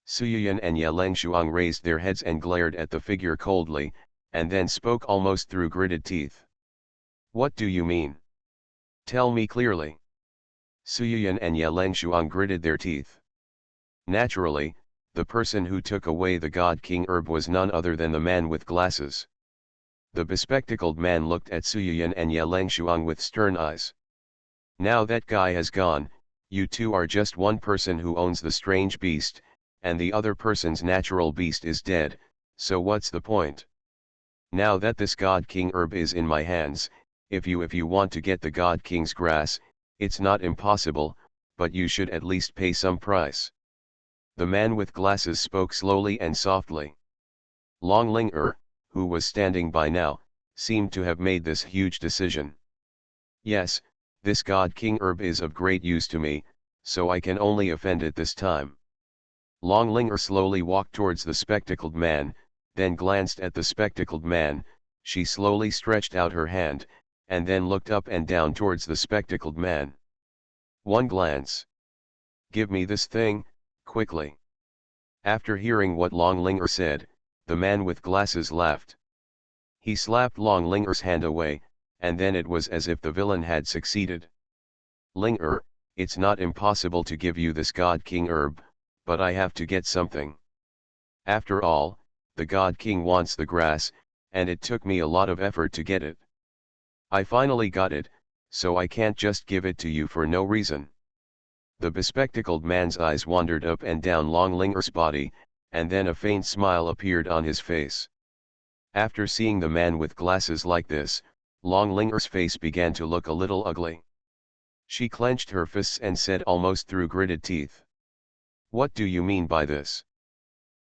Suyuyan and Ye Lengshuang raised their heads and glared at the figure coldly, and then spoke almost through gritted teeth. What do you mean? Tell me clearly. Suyuyan and Ye Lengshuang gritted their teeth. Naturally, the person who took away the God King herb was none other than the man with glasses. The bespectacled man looked at Suyuyan and Ye Lengshuang with stern eyes. Now that guy has gone, you two are just one person who owns the strange beast, and the other person's natural beast is dead, so what's the point? Now that this God King herb is in my hands, if you want to get the God King's grass, it's not impossible, but you should at least pay some price. The man with glasses spoke slowly and softly. Long Ling who was standing by now, seemed to have made this huge decision. Yes, this God King herb is of great use to me, so I can only offend it this time. Long Ling slowly walked towards the spectacled man, then glanced at the spectacled man. She slowly stretched out her hand, and then looked up and down towards the spectacled man. One glance. Give me this thing, quickly. After hearing what Long Ling said, the man with glasses laughed. He slapped Long Ling's hand away, and then it was as if the villain had succeeded. Ling it's not impossible to give you this God King herb, but I have to get something. After all, the God King wants the grass, and it took me a lot of effort to get it. I finally got it, so I can't just give it to you for no reason. The bespectacled man's eyes wandered up and down Long Linger's body, and then a faint smile appeared on his face. After seeing the man with glasses like this, Long Linger's face began to look a little ugly. She clenched her fists and said almost through gritted teeth, "What do you mean by this?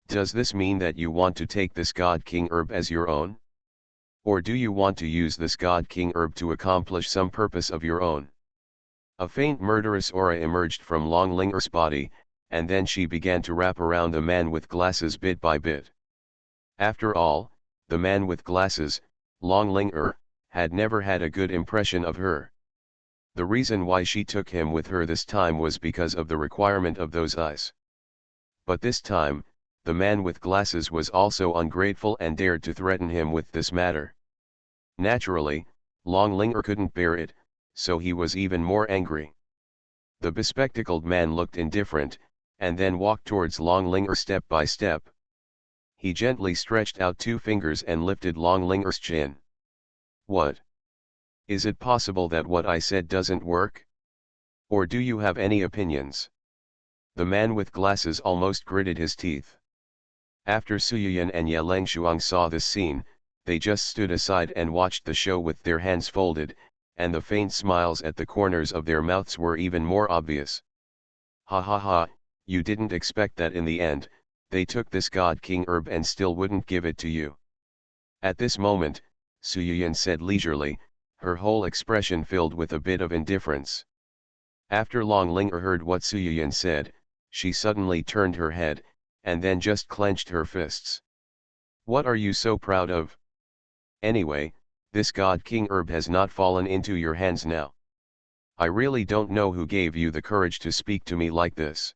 Does this mean that you want to take this God King herb as your own? Or do you want to use this God King herb to accomplish some purpose of your own?" A faint murderous aura emerged from Long Linger's body, and then she began to wrap around the man with glasses bit by bit. After all, the man with glasses, Long Linger, had never had a good impression of her. The reason why she took him with her this time was because of the requirement of those eyes. But this time, the man with glasses was also ungrateful and dared to threaten him with this matter. Naturally, Long Linger couldn't bear it, so he was even more angry. The bespectacled man looked indifferent, and then walked towards Long Linger step by step. He gently stretched out 2 fingers and lifted Long Linger's chin. "What? Is it possible that what I said doesn't work? Or do you have any opinions?" The man with glasses almost gritted his teeth. After Suyoyan and Ye Lengshuang saw this scene, they just stood aside and watched the show with their hands folded, and the faint smiles at the corners of their mouths were even more obvious. "Ha ha ha, you didn't expect that in the end, they took this God King herb and still wouldn't give it to you." At this moment, Suyoyan said leisurely, her whole expression filled with a bit of indifference. After Long Linger heard what Suyoyan said, she suddenly turned her head, and then just clenched her fists. "What are you so proud of? Anyway, this God King herb has not fallen into your hands now. I really don't know who gave you the courage to speak to me like this."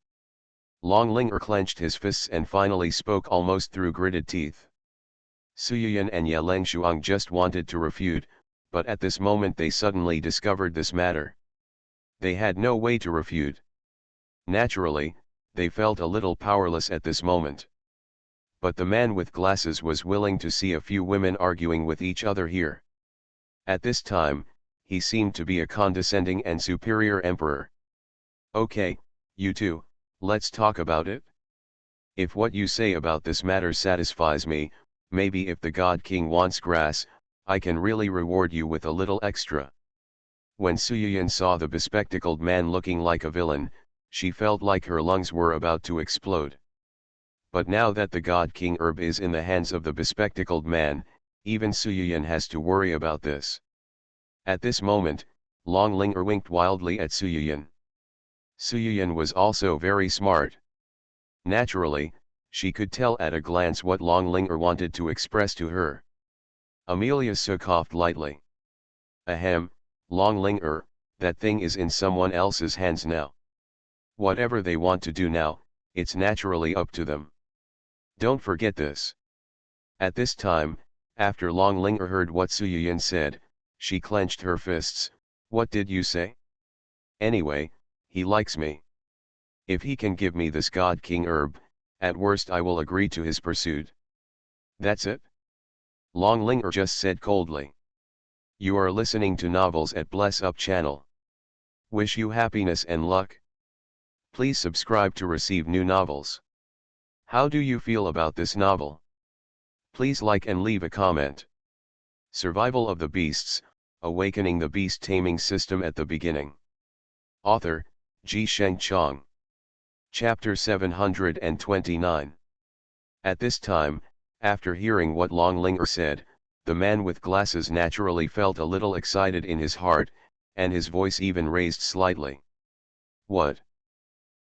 Long Linger clenched his fists and finally spoke almost through gritted teeth. Suyoyan and Ye Lengshuang just wanted to refute, but at this moment they suddenly discovered this matter. They had no way to refute. Naturally, they felt a little powerless at this moment. But the man with glasses was willing to see a few women arguing with each other here. At this time, he seemed to be a condescending and superior emperor. "Okay, you two, let's talk about it. If what you say about this matter satisfies me, maybe if the God King wants grass, I can really reward you with a little extra." When Suyoyan saw the bespectacled man looking like a villain, she felt like her lungs were about to explode. But now that the God King herb is in the hands of the bespectacled man, even Suyoyan has to worry about this. At this moment, Long Linger winked wildly at Suyoyan. Suyoyan was also very smart. Naturally, she could tell at a glance what Long Linger wanted to express to her. Amelia Su coughed lightly. "Ahem, Long Linger, that thing is in someone else's hands now. Whatever they want to do now, it's naturally up to them. Don't forget this." At this time, after Long Linger heard what Suyoyan said, she clenched her fists. "What did you say? Anyway, he likes me. If he can give me this God King herb, at worst I will agree to his pursuit." "That's it?" Long Linger just said coldly. "You are listening to novels at Bless Up channel. Wish you happiness and luck. Please subscribe to receive new novels. How do you feel about this novel? Please like and leave a comment. Survival of the Beasts, Awakening the Beast Taming System at the Beginning. Author, Ji Sheng Chong. Chapter 729. At this time, after hearing what Long Linger said, the man with glasses naturally felt a little excited in his heart, and his voice even raised slightly. "What?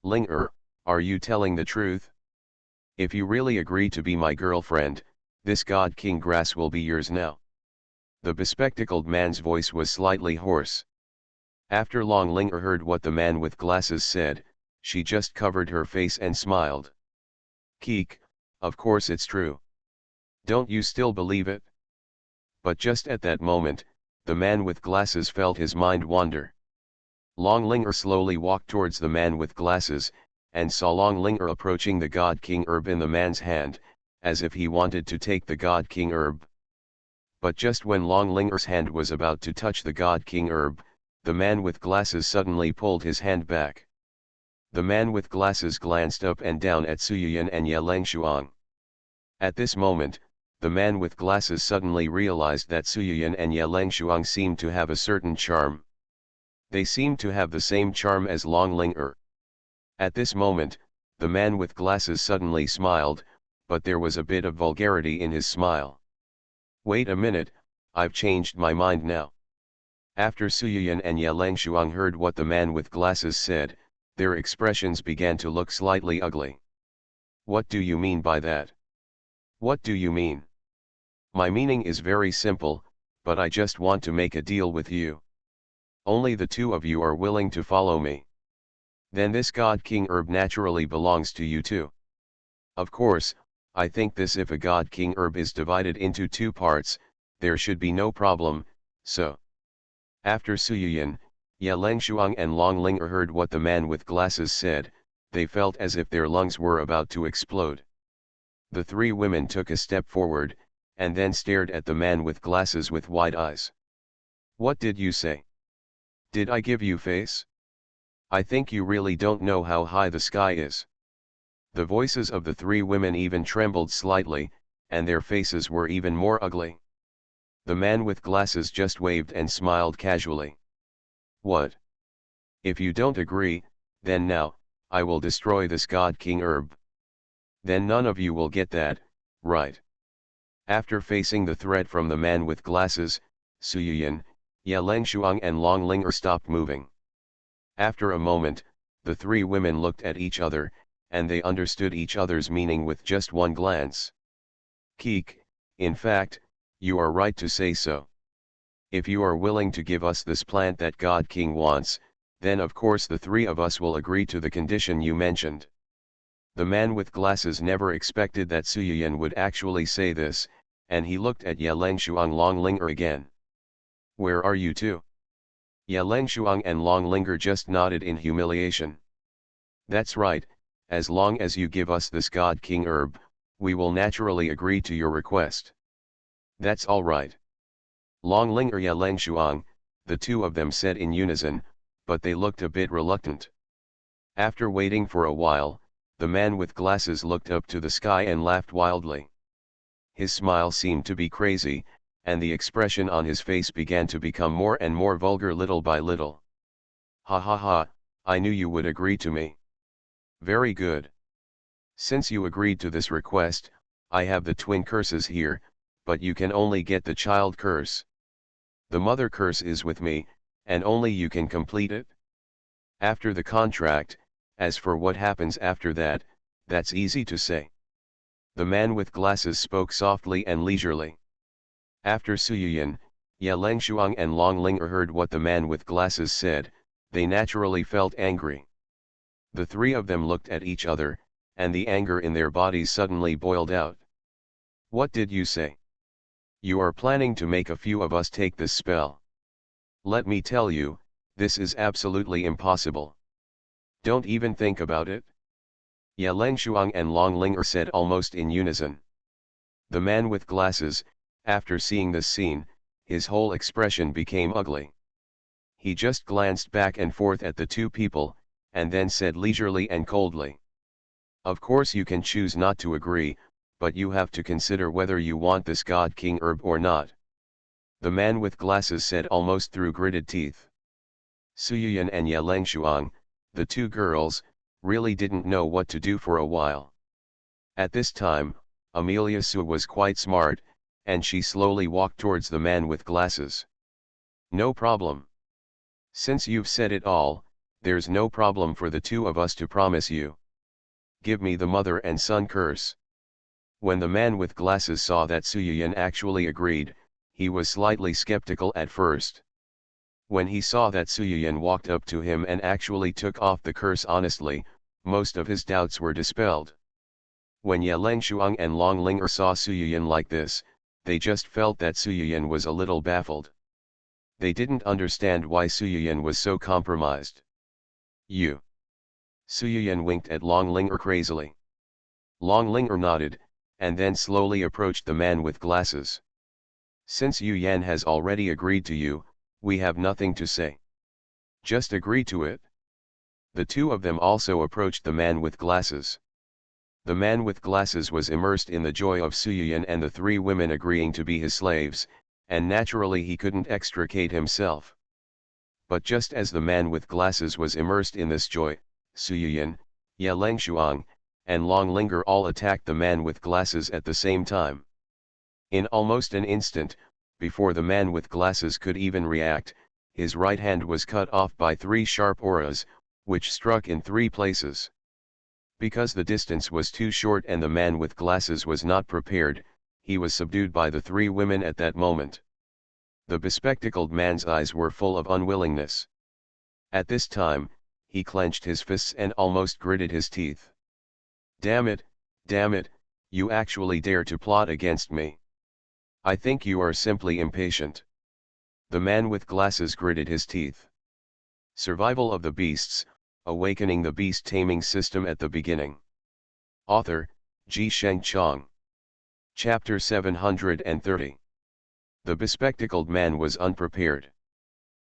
Linger, are you telling the truth? If you really agree to be my girlfriend, this God King grass will be yours now." The bespectacled man's voice was slightly hoarse. After Long Linger heard what the man with glasses said, she just covered her face and smiled. "Keek, of course it's true. Don't you still believe it?" But just at that moment, the man with glasses felt his mind wander. Long Linger slowly walked towards the man with glasses, and saw Long Linger approaching the God King herb in the man's hand, as if he wanted to take the God King herb. But just when Long Linger's hand was about to touch the God King herb, the man with glasses suddenly pulled his hand back. The man with glasses glanced up and down at Suyian and Ye Langshuang. At this moment, the man with glasses suddenly realized that Suyian and Ye Langshuang seemed to have a certain charm. They seemed to have the same charm as Long Linger. At this moment, the man with glasses suddenly smiled, but there was a bit of vulgarity in his smile. Wait a minute, I've changed my mind now. After Suyian and Ye Langshuang heard what the man with glasses said, their expressions began to look slightly ugly. What do you mean by that? What do you mean? My meaning is very simple, but I just want to make a deal with you. Only the two of you are willing to follow me. Then this God King herb naturally belongs to you too. Of course, I think this if a God King herb is divided into two parts, there should be no problem, so. After Suyian, Ye Langshuang and Long Linger heard what the man with glasses said, they felt as if their lungs were about to explode. The three women took a step forward, and then stared at the man with glasses with wide eyes. What did you say? Did I give you face? I think you really don't know how high the sky is. The voices of the three women even trembled slightly, and their faces were even more ugly. The man with glasses just waved and smiled casually. What? If you don't agree, then now, I will destroy this God King herb. Then none of you will get that, right? After facing the threat from the man with glasses, Suyian, Ye Langshuang and Long Linger stopped moving. After a moment, the three women looked at each other, and they understood each other's meaning with just one glance. Keek, in fact, you are right to say so. If you are willing to give us this plant that God King wants, then of course the three of us will agree to the condition you mentioned. The man with glasses never expected that Suyian would actually say this, and he looked at Ye Langshuang Long Linger again. Where are you two? Ye Langshuang and Long Linger just nodded in humiliation. That's right, as long as you give us this God King herb, we will naturally agree to your request. That's all right. Long Linger Ye Langshuang, the two of them said in unison, but they looked a bit reluctant. After waiting for a while, the man with glasses looked up to the sky and laughed wildly. His smile seemed to be crazy, and the expression on his face began to become more and more vulgar little by little. Ha ha ha, I knew you would agree to me. Very good. Since you agreed to this request, I have the twin curses here, but you can only get the child curse. The mother curse is with me, and only you can complete it. After the contract, as for what happens after that, that's easy to say. The man with glasses spoke softly and leisurely. After Suyian, Ye Langshuang and Long Linger heard what the man with glasses said, they naturally felt angry. The three of them looked at each other, and the anger in their bodies suddenly boiled out. What did you say? You are planning to make a few of us take this spell. Let me tell you, this is absolutely impossible. Don't even think about it. Ye Langshuang and Long Linger said almost in unison. The man with glasses, after seeing this scene, his whole expression became ugly. He just glanced back and forth at the two people, and then said leisurely and coldly. Of course you can choose not to agree, but you have to consider whether you want this God King herb or not. The man with glasses said almost through gritted teeth. Suyian and Ye Langshuang, the two girls, really didn't know what to do for a while. At this time, Amelia Su was quite smart, and she slowly walked towards the man with glasses. No problem. Since you've said it all, there's no problem for the two of us to promise you. Give me the mother and son curse. When the man with glasses saw that Suyian actually agreed, he was slightly skeptical at first. When he saw that Suyian walked up to him and actually took off the curse honestly, most of his doubts were dispelled. When Ye Langshuang and Long Linger saw Suyian like this, they just felt that Suyian was a little baffled. They didn't understand why Suyoyin was so compromised. You. Suyoyin winked at Longlinger crazily. Longlinger nodded, and then slowly approached the man with glasses. Since Yu Yan has already agreed to you, we have nothing to say. Just agree to it. The two of them also approached the man with glasses. The man with glasses was immersed in the joy of Suyoyin and the three women agreeing to be his slaves, and naturally he couldn't extricate himself. But just as the man with glasses was immersed in this joy, Suyoyin, Ye Lengshuang, and Longlinger all attacked the man with glasses at the same time. In almost an instant, before the man with glasses could even react, his right hand was cut off by three sharp auras, which struck in three places. Because the distance was too short and the man with glasses was not prepared, he was subdued by the three women at that moment. The bespectacled man's eyes were full of unwillingness. At this time, he clenched his fists and almost gritted his teeth. Damn it, you actually dare to plot against me. I think you are simply impatient. The man with glasses gritted his teeth. Survival of the Beasts, Awakening the Beast Taming System at the Beginning. Author, Ji Sheng Chong. Chapter 730. The bespectacled man was unprepared.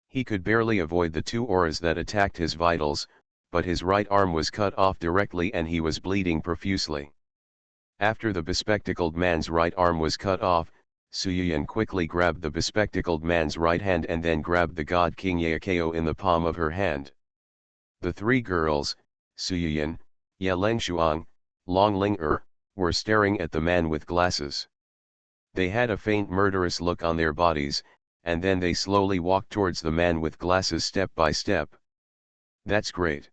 He could barely avoid the two auras that attacked his vitals, but his right arm was cut off directly and he was bleeding profusely. After the bespectacled man's right arm was cut off, Suyoyin quickly grabbed the bespectacled man's right hand and then grabbed the God King Yaekeo in the palm of her hand. The three girls, Suyoyin, Ye Lengshuang, Longlinger, were staring at the man with glasses. They had a faint murderous look on their bodies, and then they slowly walked towards the man with glasses step by step. That's great.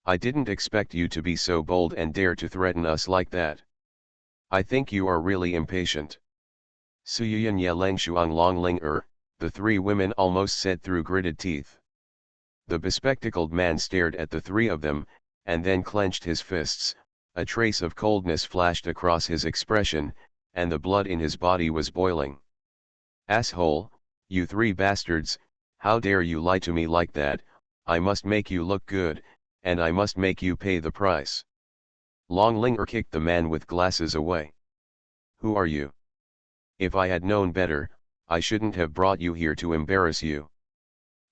I didn't expect you to be so bold and dare to threaten us like that. I think you are really impatient. Suyoyin, Ye Lengshuang, Longlinger, the three women almost said through gritted teeth. The bespectacled man stared at the three of them, and then clenched his fists. A trace of coldness flashed across his expression, and the blood in his body was boiling. Asshole, you three bastards, how dare you lie to me like that? I must make you look good, and I must make you pay the price. Longlinger kicked the man with glasses away. Who are you? If I had known better, I shouldn't have brought you here to embarrass you.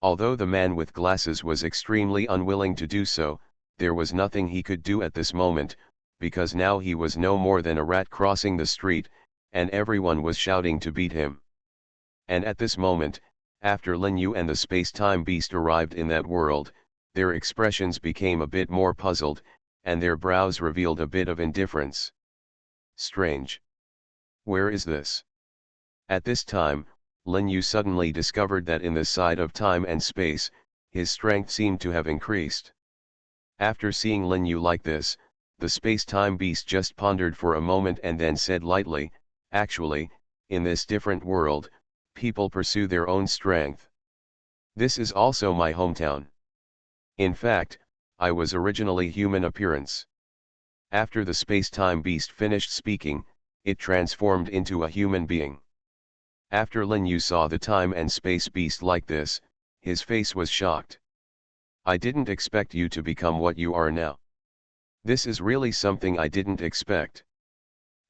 Although the man with glasses was extremely unwilling to do so, there was nothing he could do at this moment, because now he was no more than a rat crossing the street, and everyone was shouting to beat him. And at this moment, after Lin Yu and the space-time beast arrived in that world, their expressions became a bit more puzzled, and their brows revealed a bit of indifference. Strange. Where is this? At this time, Lin Yu suddenly discovered that in this side of time and space, his strength seemed to have increased. After seeing Lin Yu like this, the space-time beast just pondered for a moment and then said lightly, actually, in this different world, people pursue their own strength. This is also my hometown. In fact, I was originally human appearance. After the space-time beast finished speaking, it transformed into a human being. After Lin Yu saw the time and space beast like this, his face was shocked. I didn't expect you to become what you are now. This is really something I didn't expect.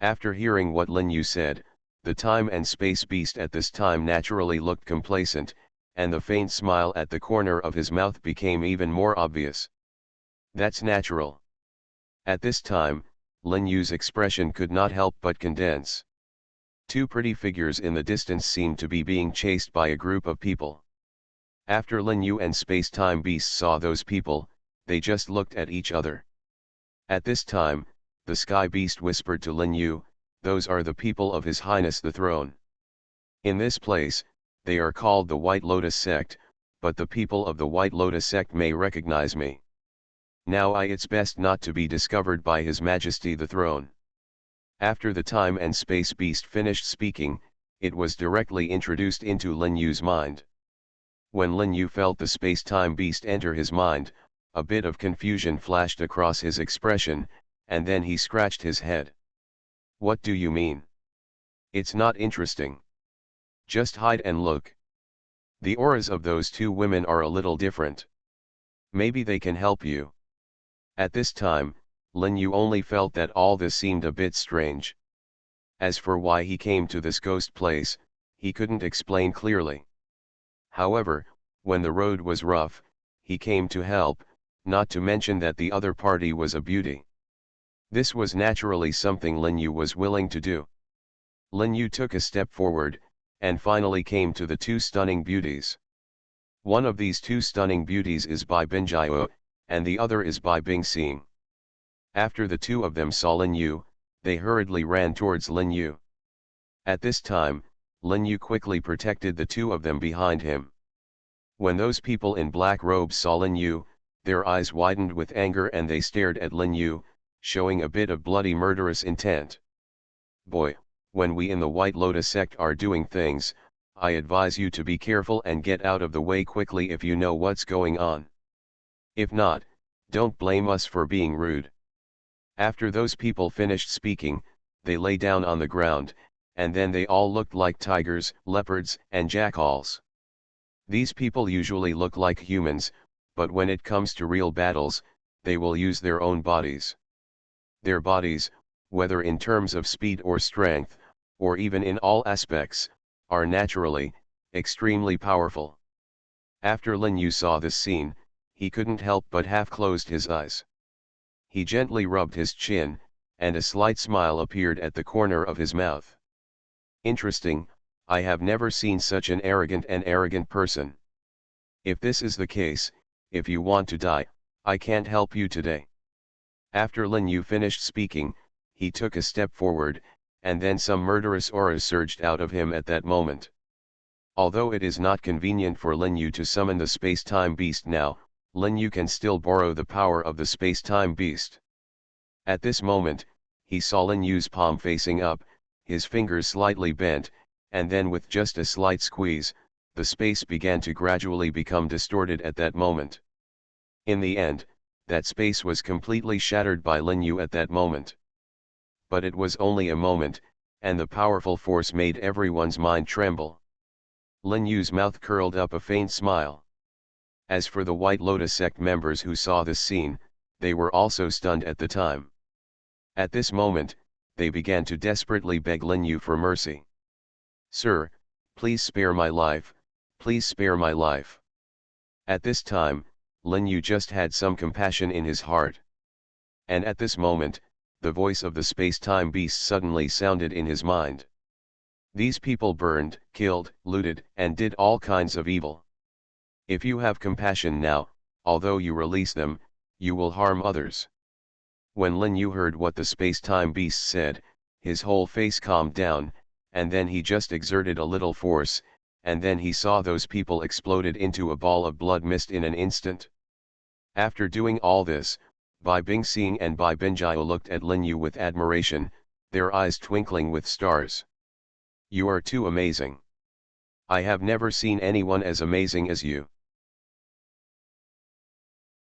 After hearing what Lin Yu said, the time and space beast at this time naturally looked complacent, and the faint smile at the corner of his mouth became even more obvious. That's natural. At this time, Lin Yu's expression could not help but condense. Two pretty figures in the distance seemed to be being chased by a group of people. After Lin Yu and space-time beast saw those people, they just looked at each other. At this time, the sky beast whispered to Lin Yu, those are the people of His Highness the Throne. In this place, they are called the White Lotus Sect, but the people of the White Lotus Sect may recognize me. Now it's best not to be discovered by His Majesty the Throne. After the time and space beast finished speaking, it was directly introduced into Lin Yu's mind. When Lin Yu felt the space-time beast enter his mind, a bit of confusion flashed across his expression, and then he scratched his head. What do you mean? It's not interesting. Just hide and look. The auras of those two women are a little different. Maybe they can help you. At this time, Lin Yu only felt that all this seemed a bit strange. As for why he came to this ghost place, he couldn't explain clearly. However, when the road was rough, he came to help, not to mention that the other party was a beauty. This was naturally something Lin Yu was willing to do. Lin Yu took a step forward, and finally came to the two stunning beauties. One of these two stunning beauties is by Binjiao, and the other is by Bingxing. After the two of them saw Lin Yu, they hurriedly ran towards Lin Yu. At this time, Lin Yu quickly protected the two of them behind him. When those people in black robes saw Lin Yu, their eyes widened with anger and they stared at Lin Yu, showing a bit of bloody murderous intent. Boy, when we in the White Lotus sect are doing things, I advise you to be careful and get out of the way quickly if you know what's going on. If not, don't blame us for being rude. After those people finished speaking, they lay down on the ground, and then they all looked like tigers, leopards, and jackals. These people usually look like humans, but when it comes to real battles, they will use their own bodies. Their bodies, whether in terms of speed or strength, or even in all aspects, are naturally extremely powerful. After Lin Yu saw this scene, he couldn't help but half closed his eyes. He gently rubbed his chin, and a slight smile appeared at the corner of his mouth. Interesting, I have never seen such an arrogant person. If this is the case, if you want to die, I can't help you today. After Lin Yu finished speaking, he took a step forward, and then some murderous auras surged out of him at that moment. Although it is not convenient for Lin Yu to summon the space-time beast now, Lin Yu can still borrow the power of the space-time beast. At this moment, he saw Lin Yu's palm facing up, his fingers slightly bent, and then with just a slight squeeze, the space began to gradually become distorted at that moment. In the end, that space was completely shattered by Lin Yu at that moment. But it was only a moment, and the powerful force made everyone's mind tremble. Lin Yu's mouth curled up a faint smile. As for the White Lotus sect members who saw this scene, they were also stunned at the time. At this moment, they began to desperately beg Lin Yu for mercy. "Sir, please spare my life, please spare my life." At this time, Lin Yu just had some compassion in his heart. And at this moment, the voice of the space-time beast suddenly sounded in his mind. These people burned, killed, looted, and did all kinds of evil. If you have compassion now, although you release them, you will harm others. When Lin Yu heard what the space-time beast said, his whole face calmed down, and then he just exerted a little force, and then he saw those people exploded into a ball of blood mist in an instant. After doing all this, Bai Bingxing and Bai Binjiao looked at Lin Yu with admiration, their eyes twinkling with stars. "You are too amazing. I have never seen anyone as amazing as you."